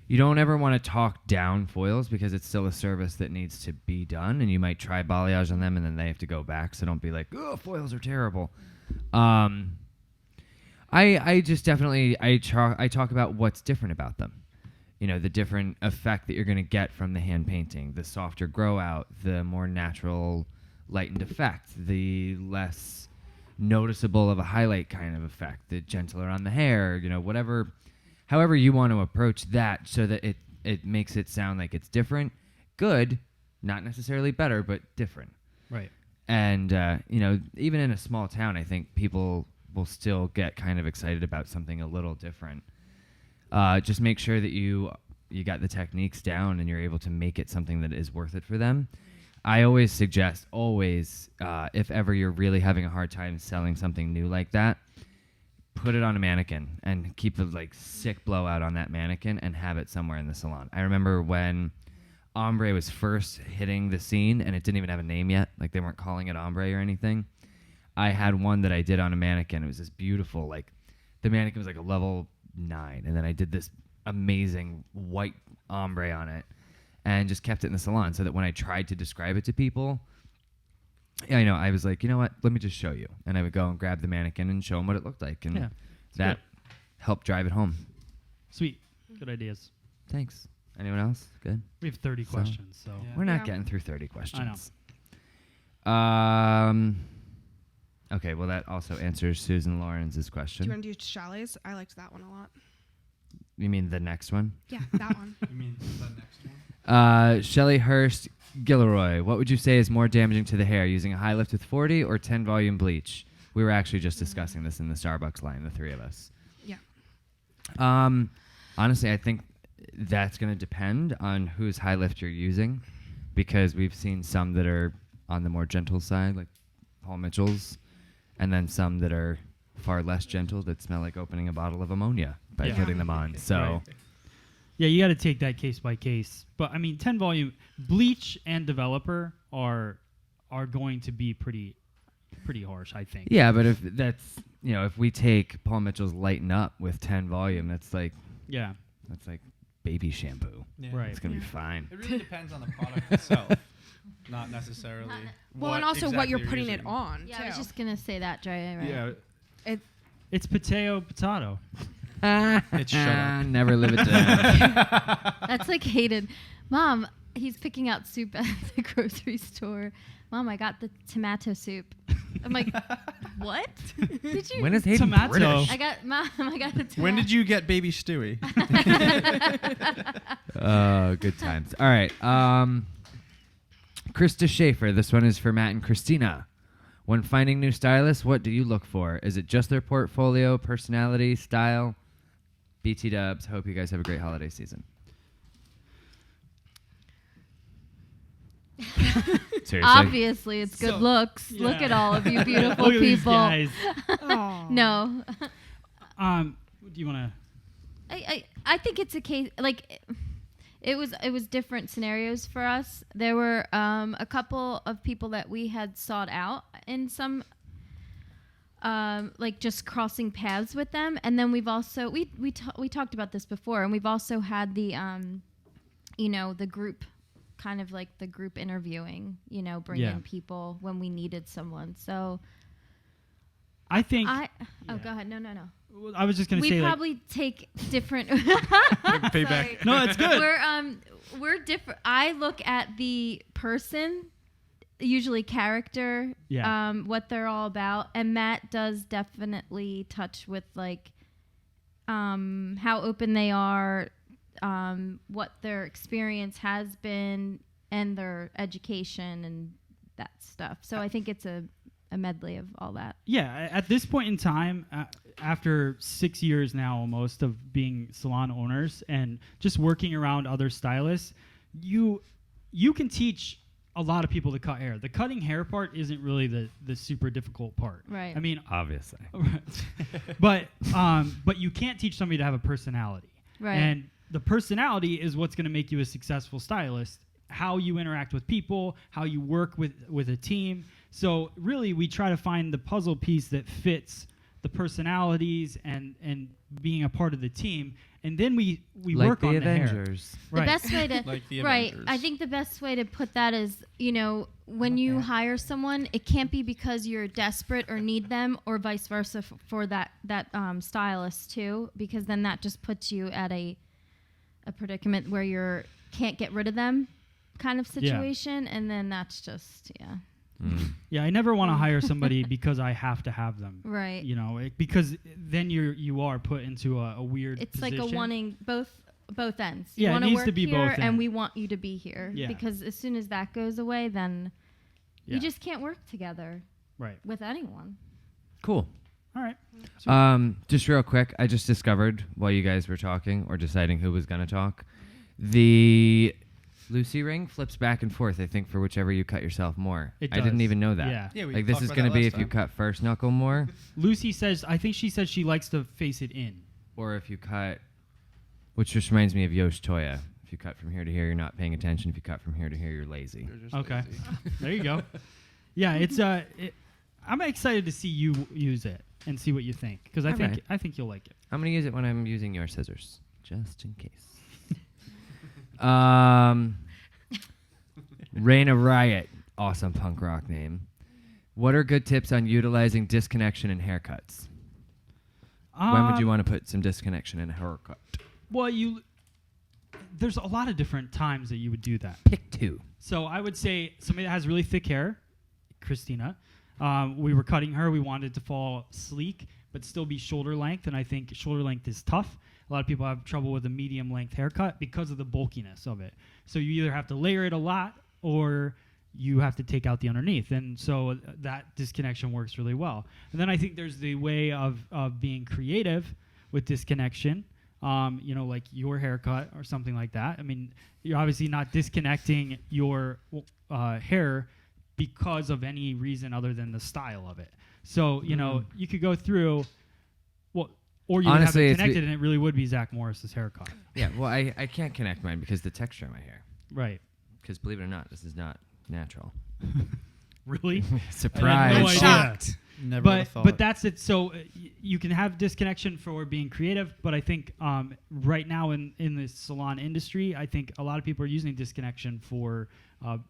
You don't ever want to talk down foils because it's still a service that needs to be done, and you might try balayage on them and then they have to go back, so don't be like, oh, foils are terrible. I just definitely, I talk about what's different about them. The different effect that you're going to get from the hand painting, the softer grow out, the more natural lightened effect, the less noticeable of a highlight kind of effect, the gentler on the hair, however you want to approach that so that it makes it sound like it's different, good, not necessarily better, but different. Right. And, even in a small town, I think people will still get kind of excited about something a little different. Just make sure that you got the techniques down and you're able to make it something that is worth it for them. I always suggest, if ever you're really having a hard time selling something new like that, put it on a mannequin and keep a sick blowout on that mannequin and have it somewhere in the salon. I remember when ombre was first hitting the scene and it didn't even have a name yet, they weren't calling it ombre or anything. I had one that I did on a mannequin. It was this beautiful, the mannequin was a level 9, and then I did this amazing white ombre on it. And just kept it in the salon so that when I tried to describe it to people, I was like, you know what? Let me just show you. And I would go and grab the mannequin and show them what it looked like. And that helped drive it home. Sweet. Good ideas. Thanks. Anyone else? Good? We have 30 questions, so. Yeah. We're not getting through 30 questions. I know. Okay, well, that also answers Susan Lawrence's question. Do you want to do chalets? I liked that one a lot. You mean the next one? Yeah, that one. You mean the next one? Shelley Hurst Gilroy, what would you say is more damaging to the hair, using a high lift with 40 or 10 volume bleach? We were actually just discussing this in the Starbucks line, the three of us. Yeah. Honestly, I think that's going to depend on whose high lift you're using, because we've seen some that are on the more gentle side, like Paul Mitchell's, and then some that are far less gentle that smell like opening a bottle of ammonia by putting them on. So. Right. Yeah, you got to take that case by case. But 10 volume bleach and developer are are going to be pretty harsh, I think. Yeah, but if that's, if we take Paul Mitchell's Lighten Up with 10 volume, that's like baby shampoo. Yeah. Right. It's going to be fine. It really depends on the product itself, not necessarily. Well, and also what you're exactly putting it using. on. Yeah, too. I was just gonna say that, Dre. Right? Yeah. It's potato. It's shut up. Never live it down. That's like hated. Mom, he's picking out soup at the grocery store. Mom, I got the tomato soup. I'm like, what? Did you? When is Hayden Tomato. British? I got the tomato. When did you get baby Stewie? Oh, good times. All right. Krista Schaefer. This one is for Matt and Christina. When finding new stylists, what do you look for? Is it just their portfolio, personality, style? BT dubs. Hope you guys have a great holiday season. Seriously? Obviously, it's good So- looks. Yeah. Look at all of you beautiful Look at these people. guys. Aw. No, Do you want to? I think it's a case like it was different scenarios for us. There were a couple of people that we had sought out in some like just crossing paths with them, and then we've also we talked about this before, and we've also had the the group kind of like the group interviewing, bring in people when we needed someone. So I think. go ahead. No. I was just gonna We say. probably take different Payback. Sorry. No, that's good. We're different. I look at the person, usually character, what they're all about, and Matt does definitely touch with like how open they are, what their experience has been, and their education and that stuff. So I think it's a medley of all that. Yeah, at this point in time, after 6 years now almost of being salon owners and just working around other stylists, you can teach a lot of people to cut hair. The cutting hair part isn't really the super difficult part. Right. I mean, Obviously. but you can't teach somebody to have a personality. Right. And the personality is what's going to make you a successful stylist. How you interact with people, how you work with a team. So really, we try to find the puzzle piece that fits the personalities and being a part of the team, and then we Like work the on Avengers. the hair. The best way to Like the right. Avengers. I think the best way to put that is, when you hire someone, it can't be because you're desperate or need them, or vice versa for that stylist too, because then that just puts you at a predicament where you can't get rid of them kind of situation, and then that's just Yeah, I never want to hire somebody because I have to have them. right. Because then you are put into a weird It's position. like a wanting both ends. Yeah, it You want to needs work to be here, both and ends. we want you to be here. Yeah. Because as soon as that goes away, then Yeah. you just can't work together Right. with anyone. Cool. All right. Just real quick, I just discovered while you guys were talking or deciding who was going to talk, the Lucy ring flips back and forth, I think, for whichever you cut yourself more. It I didn't does. even know that. Yeah. Yeah, we Like, this talked is about going to that be last if you time. cut first knuckle more, Lucy says, I think she said she likes to face it in. or if you cut, which just reminds me of Yosh Toya. If you cut from here to here, you're not paying attention. If you cut from here to here, you're lazy. You're just Okay. lazy. There you go. Yeah, it's I'm excited to see you use it and see what you think, because All right. I think you'll like it. I'm going to use it when I'm using your scissors, just in case. Raina Riot, awesome punk rock name. What are good tips on utilizing disconnection in haircuts? When would you want to put some disconnection in a haircut? Well, there's a lot of different times that you would do that. Pick two. So I would say somebody that has really thick hair, Christina. We were cutting her. We wanted it to fall sleek, but still be shoulder length. And I think shoulder length is tough. A lot of people have trouble with a medium length haircut because of the bulkiness of it. So you either have to layer it a lot or you have to take out the underneath. And so that disconnection works really well. And then I think there's the way of being creative with disconnection. Like your haircut or something like that. I mean, you're obviously not disconnecting your hair because of any reason other than the style of it. So, you could go through, or you Honestly, would it's have it connected and it really would be Zach Morris's haircut. Yeah, well, I can't connect mine because the texture of my hair. Right. Because believe it or not, this is not natural. really? Surprise. No I'm idea. shocked. Never would have thought. But that's it. So you can have disconnection for being creative, but I think right now in the salon industry, I think a lot of people are using disconnection for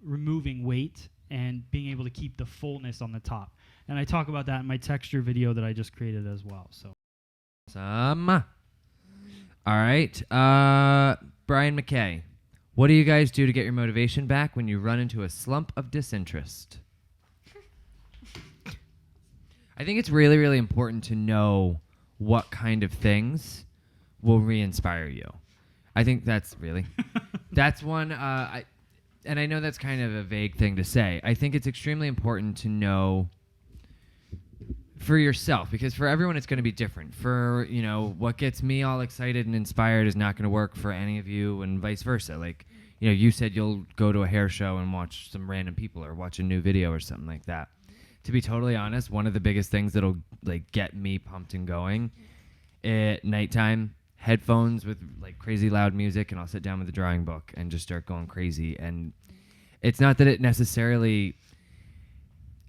removing weight and being able to keep the fullness on the top. And I talk about that in my texture video that I just created as well. So. All right. Brian McKay, what do you guys do to get your motivation back when you run into a slump of disinterest? I think it's really, really important to know what kind of things will re-inspire you. I think that's really, that's one, and I know that's kind of a vague thing to say. I think it's extremely important to know for yourself, because for everyone it's going to be different. For, what gets me all excited and inspired is not going to work for any of you, and vice versa. Like, you said you'll go to a hair show and watch some random people or watch a new video or something like that. To be totally honest, one of the biggest things that'll get me pumped and going at nighttime, headphones with crazy loud music, and I'll sit down with a drawing book and just start going crazy. And it's not that it necessarily,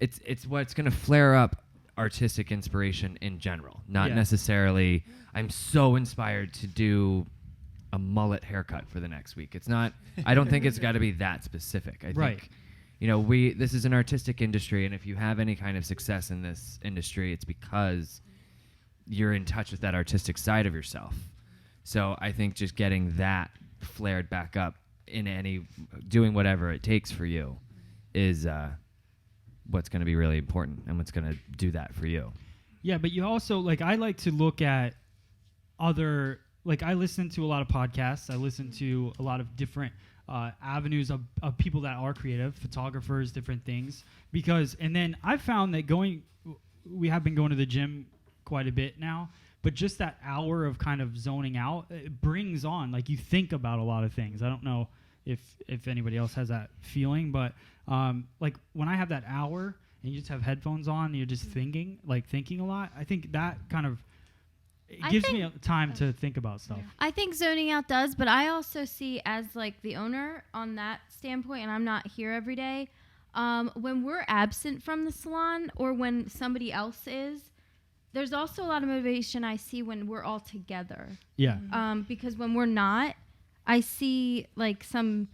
it's what's going to flare up artistic inspiration in general, not necessarily I'm so inspired to do a mullet haircut for the next week. It's not, I don't think it's got to be that specific. I think this is an artistic industry, and if you have any kind of success in this industry, it's because you're in touch with that artistic side of yourself. So I think just getting that flared back up in doing whatever it takes for you is what's going to be really important and what's going to do that for you. Yeah, but you also, I like to look at other, I listen to a lot of podcasts. I listen to a lot of different avenues of people that are creative, photographers, different things. And then I've found that we have been going to the gym quite a bit now, but just that hour of kind of zoning out, it brings on, you think about a lot of things. I don't know if anybody else has that feeling, but when I have that hour and you just have headphones on and you're just thinking a lot, I think that kind of gives me time to think about stuff. I think zoning out does, but I also see as the owner on that standpoint, and I'm not here every day, when we're absent from the salon or when somebody else is, there's also a lot of motivation I see when we're all together. Yeah. Because when we're not, I see some,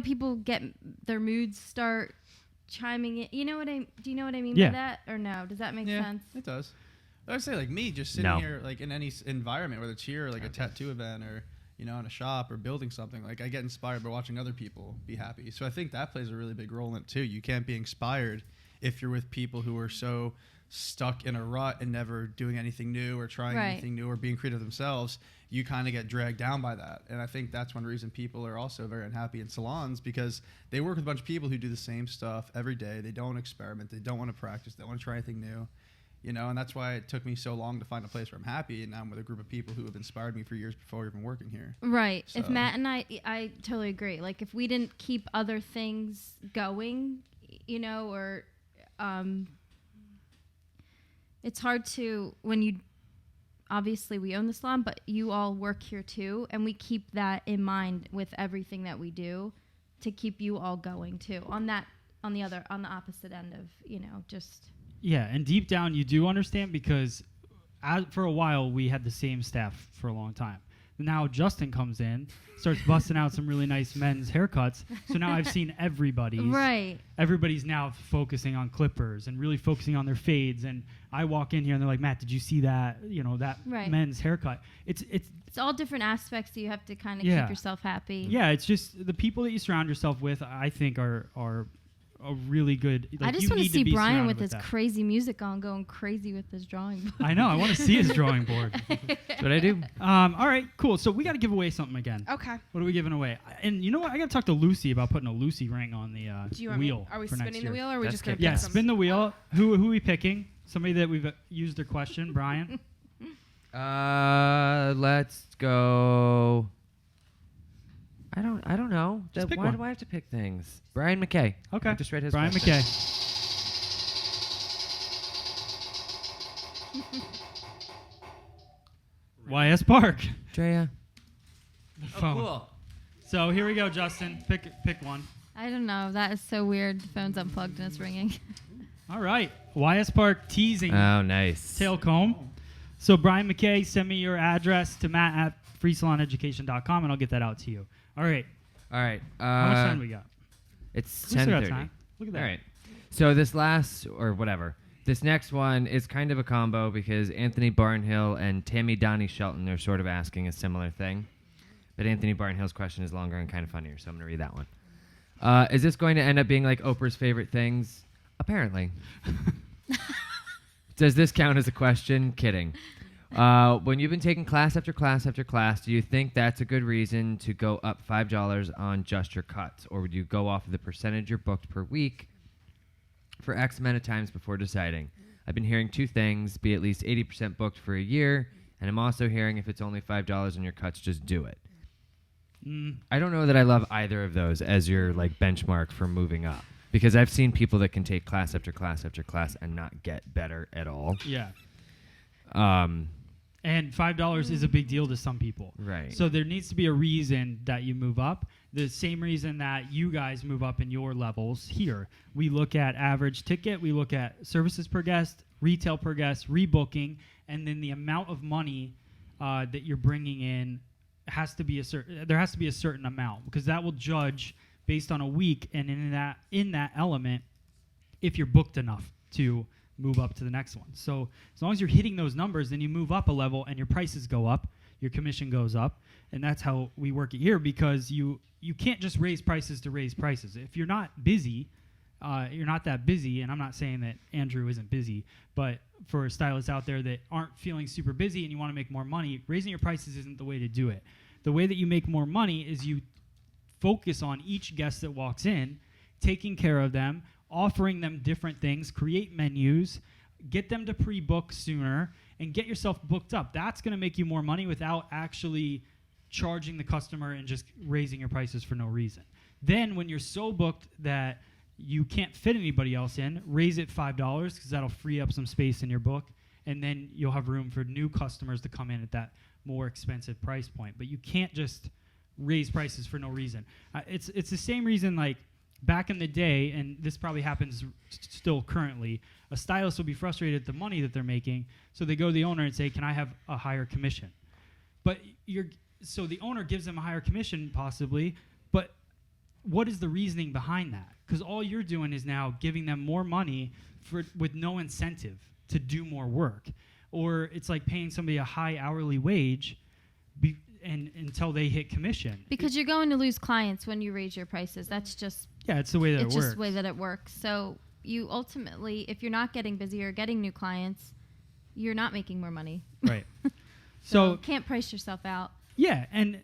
people get their moods start chiming in. Do you know what I mean by that, or no? Does that make sense? It does. I would say me just sitting here in any environment, whether it's here a tattoo event or in a shop or building something, I get inspired by watching other people be happy. So I think that plays a really big role in it too. You can't be inspired if you're with people who are so stuck in a rut and never doing anything new or trying anything new or being creative themselves. You kind of get dragged down by that. And I think that's one reason people are also very unhappy in salons, because they work with a bunch of people who do the same stuff every day. They don't experiment. They don't want to practice. They don't want to try anything new. And that's why it took me so long to find a place where I'm happy. And now I'm with a group of people who have inspired me for years before even working here. Right. So. If Matt and I totally agree. If we didn't keep other things going, or it's hard to, obviously we own the salon, but you all work here too. And we keep that in mind with everything that we do to keep you all going too on the opposite end of, just. Yeah, and deep down you do understand, because for a while we had the same staff for a long time. Now Justin comes in, starts busting out some really nice men's haircuts. So now I've seen everybody's. Right. Everybody's now focusing on clippers and really focusing on their fades. And I walk in here and they're like, Matt, did you see that? That men's haircut. It's all different aspects that you have to kind of keep yourself happy. Yeah, it's just the people that you surround yourself with, I think are a really good. I just want to see Brian with his crazy music on, going crazy with his drawing board. I know. I want to see his drawing board. That's what I do. All right, cool. So we got to give away something again. Okay. What are we giving away? And you know what? I got to talk to Lucy about putting a Lucy ring on the wheel. Are we spinning the wheel, or are we just going to pick some? Spin the wheel. Who are we picking? Somebody that we've used their question. Brian? Let's go. I don't know. Why do I have to pick things? Brian McKay. Okay. I just read his Brian question. McKay. YS Park. Drea. The phone. Cool. So here we go, Justin. Pick one. I don't know. That is so weird. The phone's unplugged and it's ringing. All right. YS Park teasing. Oh, nice. Tail comb. So Brian McKay, send me your address to matt@freesaloneducation.com and I'll get that out to you. All right. How much time we got? It's We still got 10:30. time. Look at that. All right. So this next one is kind of a combo because Anthony Barnhill and Tammy Donnie Shelton are sort of asking a similar thing. But Anthony Barnhill's question is longer and kind of funnier, so I'm going to read that one. Is this going to end up being like Oprah's favorite things? Apparently. Does this count as a question? Kidding. When you've been taking class after class after class, do you think that's a good reason to go up $5 on just your cuts? Or would you go off of the percentage you're booked per week for X amount of times before deciding? I've been hearing two things: be at least 80% booked for a year, and I'm also hearing if it's only $5 on your cuts, just do it. I don't know that I love either of those as your like benchmark for moving up, because I've seen people that can take class after class after class and not get better at all. Yeah. And $5 is a big deal to some people. Right. So there needs to be a reason that you move up. The same reason that you guys move up in your levels here. We look at average ticket. We look at services per guest, retail per guest, rebooking, and then the amount of money that you're bringing in has to be there has to be a certain amount, because that will judge based on a week, and in that element, if you're booked enough to move up to the next one. So as long as you're hitting those numbers, then you move up a level and your prices go up, your commission goes up, and that's how we work it here, because you can't just raise prices to raise prices. If you're not busy, you're not that busy, and I'm not saying that Andrew isn't busy, but for stylists out there that aren't feeling super busy and you want to make more money, raising your prices isn't the way to do it. The way that you make more money is you focus on each guest that walks in, taking care of them, offering them different things, create menus, get them to pre-book sooner, and get yourself booked up. That's going to make you more money without actually charging the customer and just raising your prices for no reason. Then when you're so booked that you can't fit anybody else in, raise it $5, because that'll free up some space in your book, and then you'll have room for new customers to come in at that more expensive price point. But you can't just raise prices for no reason. It's the same reason, like, back in the day, and this probably happens still currently, a stylist will be frustrated at the money that they're making, so they go to the owner and say, can I have a higher commission? But so the owner gives them a higher commission possibly, but what is the reasoning behind that? Because all you're doing is now giving them more money with no incentive to do more work. Or it's like paying somebody a high hourly wage until they hit commission. Because you're going to lose clients when you raise your prices. That's just... Yeah, it's the way that it works. It's just the way that it works. So you ultimately, if you're not getting busy or getting new clients, you're not making more money. Right. So can't price yourself out. Yeah, and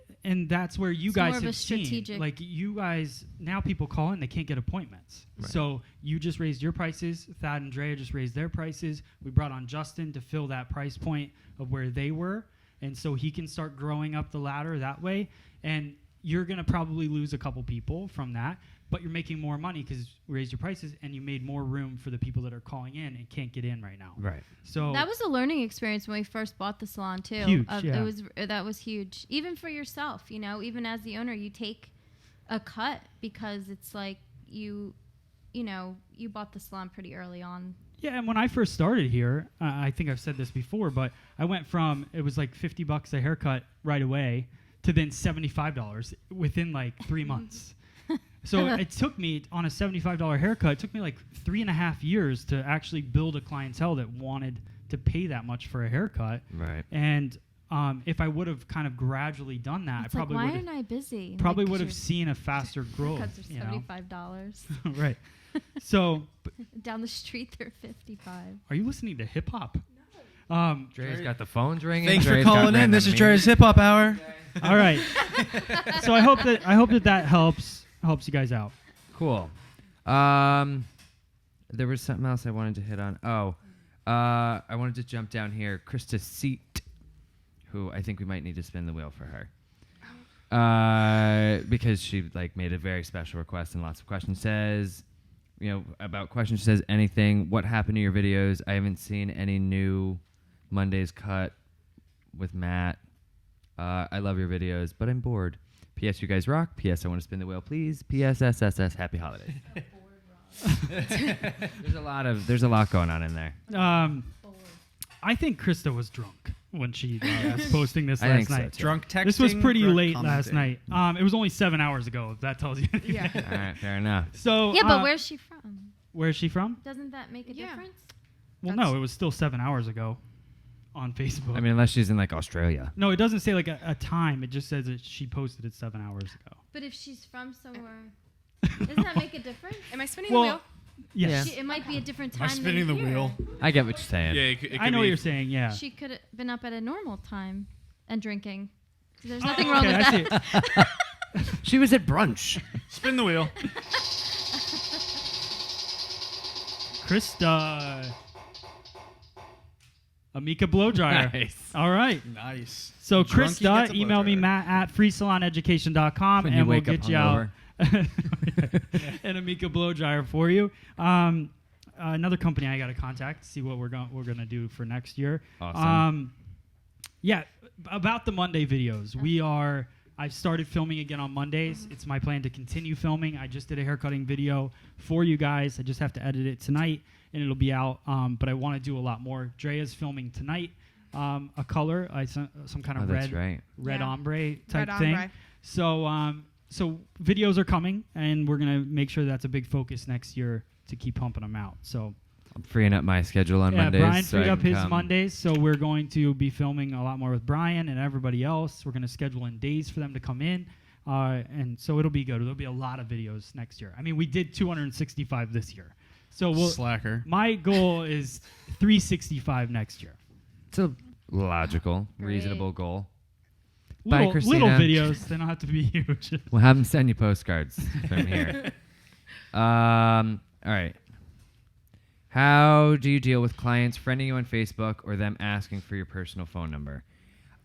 that's where you guys have strategic. seen. Like, you guys, now people call in, they can't get appointments. Right. So you just raised your prices. Thad and Drea just raised their prices. We brought on Justin to fill that price point of where they were. And so he can start growing up the ladder that way. And you're going to probably lose a couple people from that, but you're making more money because you raised your prices and you made more room for the people that are calling in and can't get in right now. Right. So that was a learning experience when we first bought the salon too. Huge, yeah. That was huge. Even for yourself, even as the owner, you take a cut because it's like you bought the salon pretty early on. Yeah, and when I first started here, I think I've said this before, but I went from, it was like $50 a haircut right away to then $75 within like 3 months. So it took me, on a $75 haircut, it took me like 3.5 years to actually build a clientele that wanted to pay that much for a haircut. Right. And if I would have kind of gradually done that, it's I probably like, would why aren't I busy? Probably would have seen a faster growth. Haircuts are $75. Right. So down the street they're $55. Are you listening to hip hop? Dre's got the phones ringing. Thanks Dre's for calling in. This is Dre's Hip Hop Hour. All right. So I hope that helps you guys out. Cool. There was something else I wanted to hit on. I wanted to jump down here. Krista Seat, who I think we might need to spin the wheel for her. Because she made a very special request and lots of questions. Says, about questions, says anything. What happened to your videos? I haven't seen any new Monday's cut with Matt. I love your videos, but I'm bored. P.S. You guys rock. P.S. I want to spin the wheel, please. P.S. SSS. Happy holidays. There's a lot going on in there. I think Krista was drunk when she was posting this last night. So, drunk texting. This was pretty late commenting. last night. It was only 7 hours ago, if that tells you anything. Yeah. All right, fair enough. So Yeah, but where's she from? where's she from? Doesn't that make a difference? Well, no, it was still 7 hours ago on Facebook. I mean, unless she's in like Australia. No, it doesn't say like a time. It just says that she posted it 7 hours ago. But if she's from somewhere, doesn't that make a difference? Am I spinning the wheel? Yes. It might be a different time. Am I spinning than the here. wheel? I get what you're saying. Yeah, it I know what you're saying, yeah. She could have been up at a normal time and drinking. So there's Oh, nothing wrong with okay, that. I see. She was at brunch. Spin the wheel. Krista. Amika blow dryer. Nice. All right. Nice. So Drunkie gets Krista, a email me, blowdryer. Matt at freesaloneducation.com, When you and we'll wake up get you out hungover. an Amika blow dryer for you. Another company I got to contact, see what we're gonna do for next year. Awesome. Yeah, about the Monday videos, I've started filming again on Mondays. It's my plan to continue filming. I just did a haircutting video for you guys. I just have to edit it tonight, and it'll be out. But I want to do a lot more. Drea's filming tonight. A color, some kind of red ombre type Red thing. ombre. So videos are coming, and we're gonna make sure that's a big focus next year to keep pumping them out. So I'm freeing up my schedule on Mondays. Brian so freed I up can his come. Mondays, so we're going to be filming a lot more with Brian and everybody else. We're going to schedule in days for them to come in, and so it'll be good. There'll be a lot of videos next year. I mean, we did 265 this year, so Slacker. my goal is 365 next year. It's a logical, Great. reasonable goal. Bye, Little Christina. videos, they don't have to be huge. We'll have them send you postcards from here. All right. How do you deal with clients friending you on Facebook or them asking for your personal phone number?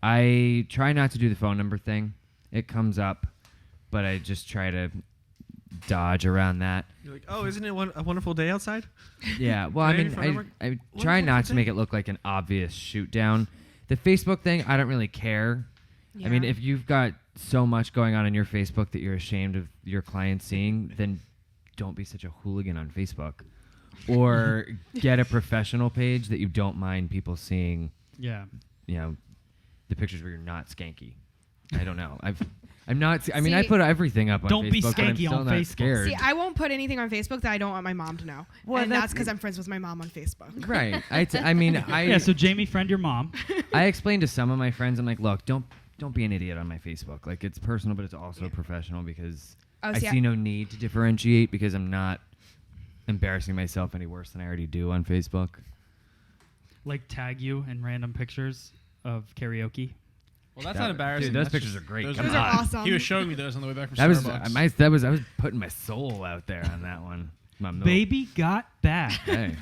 I try not to do the phone number thing. It comes up, but I just try to dodge around that. You're like, oh, isn't it a wonderful day outside? Yeah, well, Can I I have your phone mean, number? I try not to make it look like an obvious shoot down. The Facebook thing, I don't really care. I mean, if you've got so much going on in your Facebook that you're ashamed of your clients seeing, then don't be such a hooligan on Facebook. Or get a professional page that you don't mind people seeing, Yeah. you know, the pictures where you're not skanky. I don't know. I'm not. I mean, See, I put everything up on don't Facebook. be but I'm skanky still on not Facebook. Scared. See, I won't put anything on Facebook that I don't want my mom to know. Well, and that's- that's because I'm friends with my mom on Facebook. Right. I mean, Yeah. So Jamie, friend your mom. I explained to some of my friends, I'm like, look, don't be an idiot on my Facebook. Like, it's personal, but it's also professional because I see no need to differentiate because I'm not embarrassing myself any worse than I already do on Facebook. Like tag you in random pictures of karaoke. Well, that's not embarrassing. Dude, those That's pictures just- are great. those Come Those on. are awesome. He was showing me those on the way back from That was Starbucks. I was putting my soul out there on that one. My milk. Baby got back. Hey,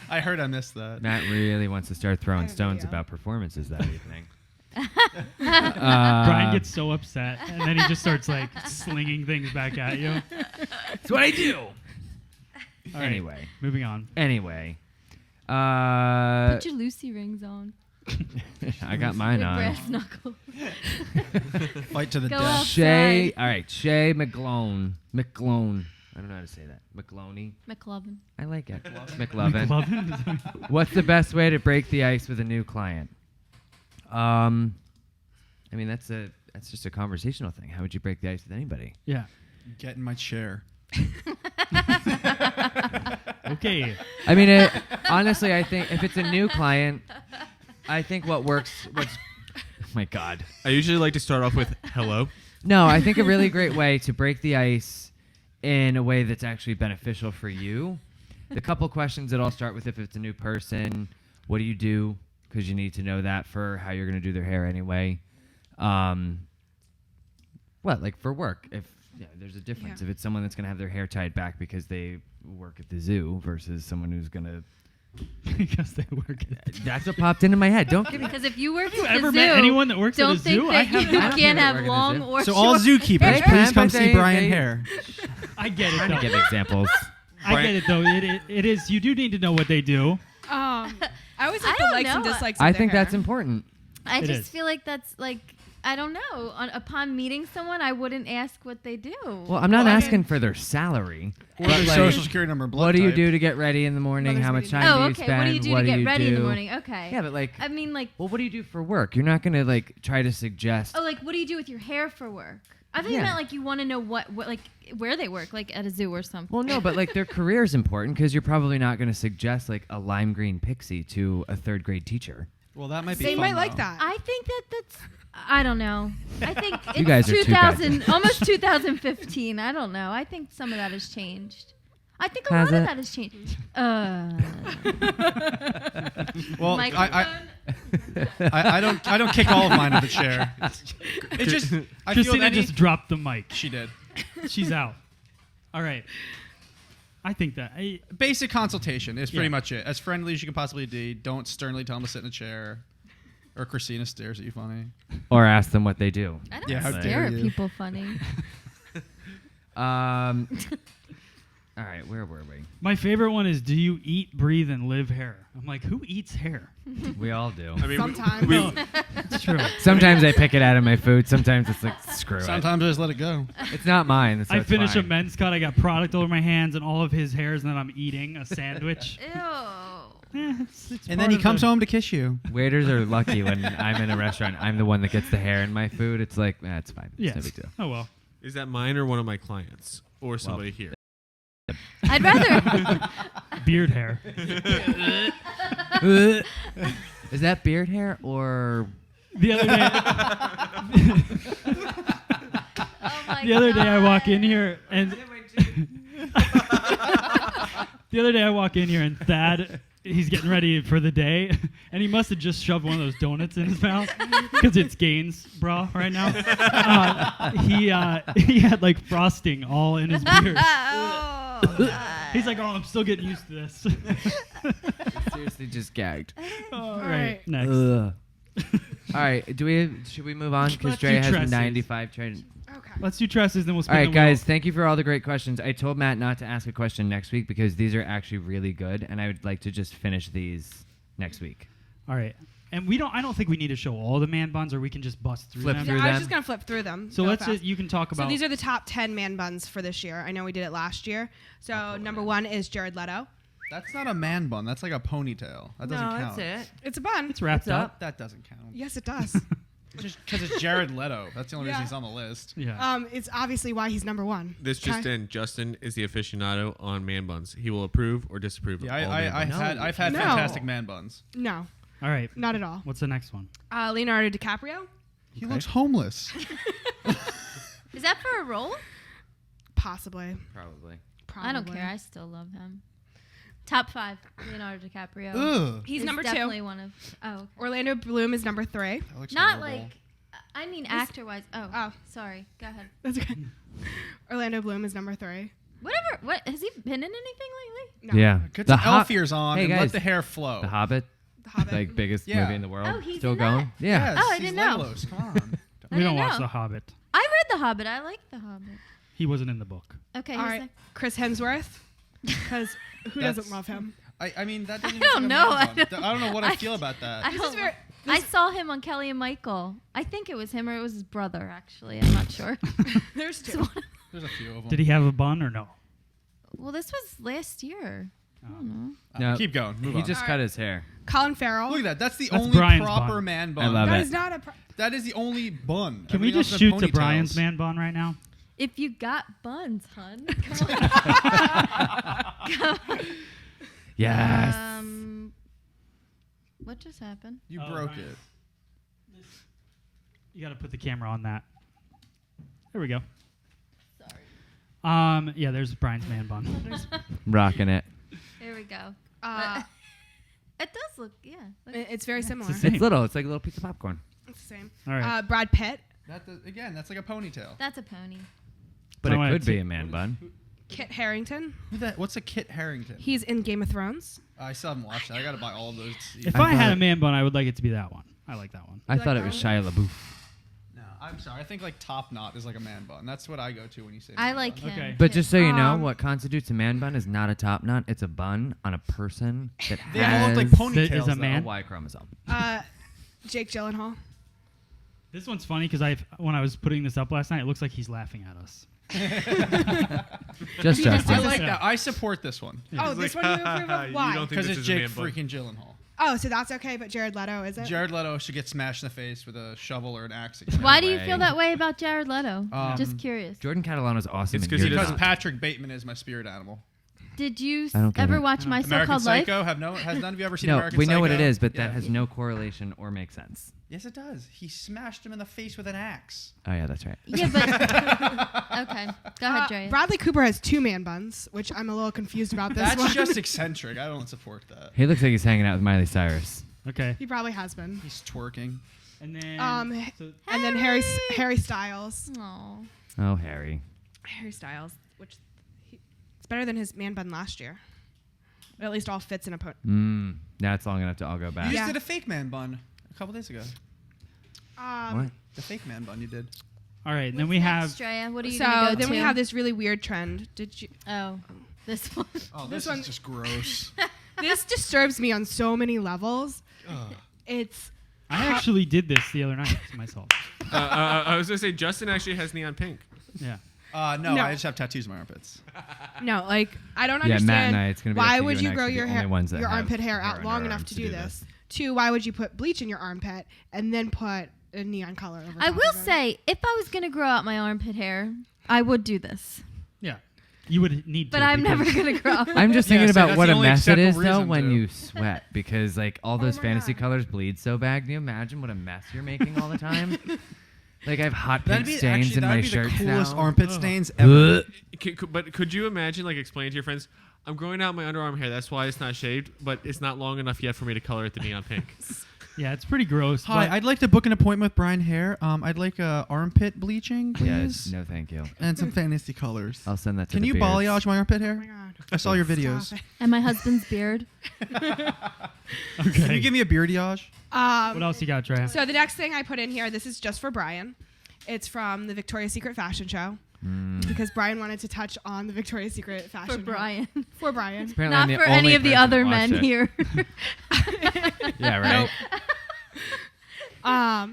I heard I missed that. Matt really wants to start throwing I stones video. about performances that evening. Brian gets so upset, and then he just starts like slinging things back at you. That's what I do. All right, Anyway. moving on. Anyway. Put your Lucy rings on. I got mine With on. brass knuckles. Fight to the Go death. out. Shay. outside. All right. Shay McGlone. I don't know how to say that. McGloney. McLovin. I like it. McLovin. McLovin? What's the best way to break the ice with a new client? I mean, that's just a conversational thing. How would you break the ice with anybody? Yeah. Get in my chair. Okay. I mean, honestly, I think if it's a new client, I think oh my God. I usually like to start off with hello. No, I think a really great way to break the ice in a way that's actually beneficial for you. The couple questions that I'll start with if it's a new person, what do you do? Because you need to know that for how you're going to do their hair anyway. Like for work, there's a difference. Yeah. If it's someone that's going to have their hair tied back because they work at the zoo versus someone who's going to... Because they work at That's what popped into my head. Don't give me... Because if you work Have you at the ever zoo, met anyone that works at a don't think zoo? that you I don't can't work have at a long zoo. or So short all zookeepers, Hey, please come but see they- Brian they- Hare. I get it, I'm trying to though. give examples. I get it, though. It is. You do need to know what they do. I always I like the don't likes and know. dislikes. I of their think hair. that's important. I It just is. feel like that's like I don't know. Upon meeting someone, I wouldn't ask what they do. Well, I'm not asking for their salary. Or their social security number, blood What do you type. do to get ready in the morning? How much time do you spend? What do you do to get ready in the morning? Okay. Yeah, but like, I mean, like. well, what do you do for work? You're not gonna like try to suggest. Oh, like what do you do with your hair for work? I thought you meant like you want to know what like where they work, like at a zoo or something. Well, no, but like their career is important because you're probably not going to suggest like a lime green pixie to a 3rd grade teacher. Well, that might be. They fun, might though. like that. I think that's. I don't know. I think it's You guys are too 2000, almost 2015. I don't know. I think some of that has changed. I think a lot of that has changed. Well, Microphone? I don't kick all of mine to the chair. It's just I feel Christina that just dropped the mic. she did. She's out. All right. I think that. Basic consultation is pretty Yeah. much it. As friendly as you can possibly be. Don't sternly tell them to sit in a chair. Or Christina stares at you funny. Or ask them what they do. I don't Yeah, how stare dare at you. people funny. All right, where were we? My favorite one is, do you eat, breathe, and live hair? I'm like, who eats hair? We all do. I mean, Sometimes. No, it's true. Sometimes I pick it out of my food. Sometimes it's like, screw Sometimes I just let it go. it. It's not mine. So I it's finish fine. a men's cut. I got product over my hands and all of his hairs, and then I'm eating a sandwich. Ew. It's And part then he of comes the- home to kiss you. Waiters are lucky when I'm in a restaurant. I'm the one that gets the hair in my food. It's like, it's fine. It's Yes. no big deal. Oh, well. is that mine or one of my clients or somebody here? I'd rather. Beard hair. Is that beard hair or The other day, Oh my the other day I walk God. in here and the other day I walk in here and Thad, he's getting ready for the day, and he must have just shoved one of those donuts in his mouth because it's Gaines bra right now. He had like frosting all in his beard. Oh, God. He's like, oh, I'm still getting used to this. seriously just gagged? All right. right, next. Ugh. All right, should we move on? Because Let's Dre do has tresses. 95 trade. Okay. Let's do tresses, then we'll All spin right, the guys, wheel. thank you for all the great questions. I told Matt not to ask a question next week because these are actually really good, and I would like to just finish these next week. All right. And I don't think we need to show all the man buns, or we can just bust through Flip them. through I was them? just gonna flip through them. So real let's fast. you can talk about. So these are the top 10 man buns for this year. I know we did it last year. So number 1 is Jared Leto. That's not a man bun. That's like a ponytail. That doesn't count. It's a bun. it's wrapped up. That doesn't count. Yes, it does. Just because it's Jared Leto. That's the only reason Yeah. he's on the list. Yeah. It's obviously why he's number 1. This just in: Justin is the aficionado on man buns. He will approve or disapprove Yeah, of all man buns. I've had No. fantastic man buns. No, All right. not at all. What's the next one? Leonardo DiCaprio, He looks homeless. Is that for a role? possibly. Probably. Probably. I don't care. I still love him. Top 5, Leonardo DiCaprio. Ugh. He's is number 2. definitely one of. Oh, okay. Orlando Bloom is number 3. That looks Not horrible. like. I mean, actor-wise. Oh, Oh. sorry. Go ahead. That's okay. Orlando Bloom is number 3. Whatever. What has he been in anything lately? No. Yeah. Get The some Ho- elf ears on Hey, and guys. let the hair flow. The Hobbit, The Hobbit. like biggest Yeah. movie in the world. Oh, he's Still in going? that? Yeah. Yes, Oh, I he's didn't know. Legolas. Come on. We I don't didn't watch know. The Hobbit. I read The Hobbit. I like The Hobbit. He wasn't in the book. Okay. All who's right, next? Chris Hemsworth, because who That's- doesn't love him? I mean, that doesn't I don't even know. look like a man I bun. I don't know what I I- feel about that. I, This is don't- very- I saw him on Kelly and Michael. I think it was him or it was his brother, actually. I'm not sure. There's So 2. one- There's a few of them. Did he have a bun or no? well, this was last year. I don't know. No, Keep going. Move he on. just cut his hair. Colin Farrell. Look at that. That's the That's only Brian's proper bun. man bun. I love That it. is not a. That is the only bun. Can we Everything just else shoot are to ponytails. Brian's man bun right now? If you got buns, hun. Come on. Yes. What just happened? You Oh, broke Brian. it. You got to put the camera on that. There we go. Sorry. Yeah, there's Brian's man bun. Rocking it. There we go. Uh, It does look, yeah. Look. it's very similar. the same. It's little. It's like a little piece of popcorn. It's the same. All right. Brad Pitt, Again, that's like a ponytail. That's a pony. But I it wanna could be t- a man bun. Kit Harington. What's a Kit Harington? He's in Game of Thrones. I still haven't watched that. I gotta buy all of those. If I I had thought- a man bun, I would like it to be that one. I like that one. I You like thought it that was one? Shia LaBeouf. No, I'm sorry. I think like top knot is like a man bun. That's what I go to when you say. I man like bun. him. Okay. But just so you know, Um, what constitutes a man bun is not a top knot. It's a bun on a person that They all has look like That ponytails. is a though. man. a Y chromosome. Jake Gyllenhaal. This one's funny because when I was putting this up last night, it looks like he's laughing at us. Just You Justin. just I like that. I support this one. Oh, this one you approve of? You Why? don't think Because this it's is a Jake man bun? freaking Gyllenhaal. Oh, so that's okay, but Jared Leto, is it? Jared Leto should get smashed in the face with a shovel or an axe. Why do you way. feel that way about Jared Leto? Just curious. Jordan Catalano's awesome. It's and 'cause you're he Because doesn't- not. Patrick Bateman is my spirit animal. Did you I don't get ever it. watch My American So-Called Life? Psycho. Has none of you ever seen No, American we Psycho? know what it is, but Yeah. that has no correlation or makes sense. Yes, it does. He smashed him in the face with an axe. Oh yeah, that's right. Yeah, but okay. Go ahead, Dre. Bradley Cooper has 2 man buns, which I'm a little confused about this That's one. just eccentric. I don't support that. He looks like he's hanging out with Miley Cyrus. Okay. He probably has been. He's twerking. And then And then Harry Styles. Aw. Oh, Harry. Harry Styles, which it's better than his man bun last year. It at least all fits in a Now it's long enough to all go You back. just Yeah. did a fake man bun a couple days ago. What? The fake man bun you did. all right, and then we have Drea, what are you So gonna go then to? we have this really weird trend. Did you? Oh, this one. Oh, This this one- is just gross. This disturbs me on so many levels. It's I actually did this the other night to myself. I was gonna say Justin actually has neon pink. Yeah. No, No. I just have tattoos on my armpits. no, like I don't Yeah, understand. Matt and I, it's gonna be up why to would you you and grow actually your the only hair, ones that your have armpit hair hair out on long our enough arms to do this? 2, why would you put bleach in your armpit and then put a neon color over? I top will of it? say, if I was gonna grow out my armpit hair, I would do this. Yeah. You would need to. But I'm never because- gonna grow. I'm just Yeah, thinking so about that's what the a only mess it is acceptable though reason when to. you sweat because like all those my fantasy God. colors bleed so bad. Can you imagine what a mess you're making all the time? Like I have hot pink That'd be stains in my the shirts coolest now. armpit stains ever. But could you imagine like explaining to your friends, I'm growing out my underarm hair. That's why it's not shaved, but it's not long enough yet for me to color it the neon pink. Yeah, it's pretty gross. Hi, but I'd like to book an appointment with Brian Hair. I'd like armpit bleaching, Yeah, please, no, thank you. and some fantasy colors. I'll send that to Can the you beards. balayage my armpit Oh hair? my God. I saw your videos. Stop it. And my husband's beard. okay. Can you give me a beardyage? What else you got, Drea? So the next thing I put in here, this is just for Brian. It's from the Victoria's Secret fashion show because Brian wanted to touch on the Victoria's Secret fashion For show. Brian. For Brian. Apparently Not I'm the for any only of the person other that watched men it. here. Yeah, right.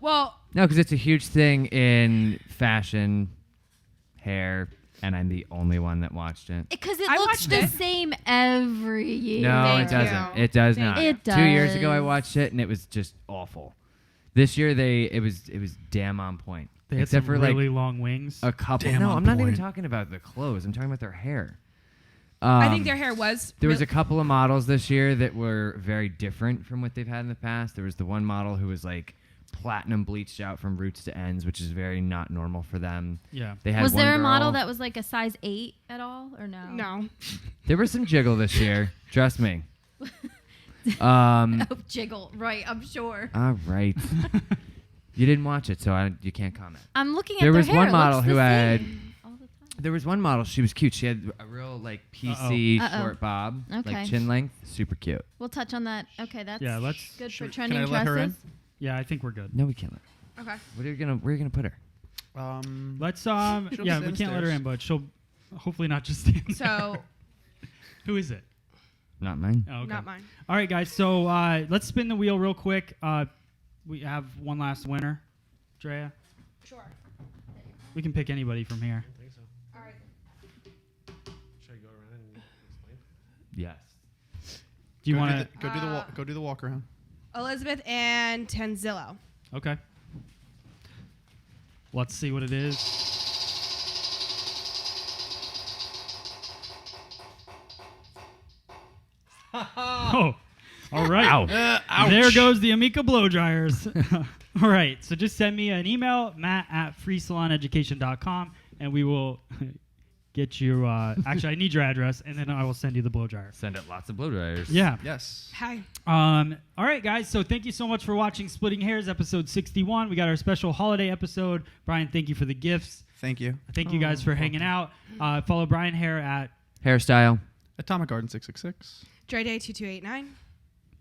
Well, No, because it's a huge thing in fashion, hair, and I'm the only one that watched it. Because it I looks watched the it. same every year. No, Thank it doesn't. you. It does Thank not. you. It 2 years ago, I does. watched it, and it was just awful. This year, it was damn on point. They had Except some for really like long wings. a couple. Damn no, on I'm not even point. talking about the clothes. I'm talking about their hair. I think their hair was. There was a couple of models this year that were very different from what they've had in the past. There was the one model who was like platinum bleached out from roots to ends, which is very not normal for them. Yeah. They had Was one there a model girl- that was like a size 8 at all, or no? No. There was some jiggle this year. Trust me. Oh, jiggle. Right, I'm sure. All right. You didn't watch it, so you can't comment. I'm looking at There their was hair. one It model looks who the had- same all the time. There was one model. She was cute. She had a real like PC Uh-oh. short bob, Okay. like chin length, super cute. We'll touch on that. Okay, that's Yeah, let's- good for Can trending I let her in? dresses. Yeah, I think we're good. No, we can't. Okay. Where are you gonna put her? Let's She'll yeah, sit we can't let her upstairs. in, but she'll hopefully not just stand there. So, Who is it? Not mine. Oh, okay. not mine. All right, guys. So let's spin the wheel real quick. We have one last winner, Drea. Sure. We can pick anybody from here. All right. Should I go around and explain? Yes. Do you want to? go do the walk around? Elizabeth and Tenzillo. Okay. Let's see what it is. Oh, all right. Ow. There goes the Amica blow dryers. All right. So just send me an email, matt@freesaloneducation.com, and we will get you. Actually, I need your address, and then I will send you the blow dryer. Send it lots of blow dryers. Yeah. Yes. Hi. All right, guys. So thank you so much for watching Splitting Hairs, episode 61. We got our special holiday episode. Brian, thank you for the gifts. Thank you. Thank you guys for hanging out. Follow Brian Hair at Hairstyle. Atomic Garden 666. Dre Day 2289.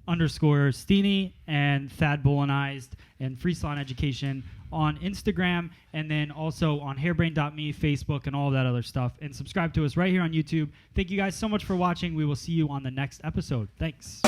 _Steeny and Thad Bullenized and Free Salon Education on Instagram, and then also on hairbrain.me, Facebook, and all of that other stuff. And subscribe to us right here on YouTube. Thank you guys so much for watching. We will see you on the next episode. Thanks.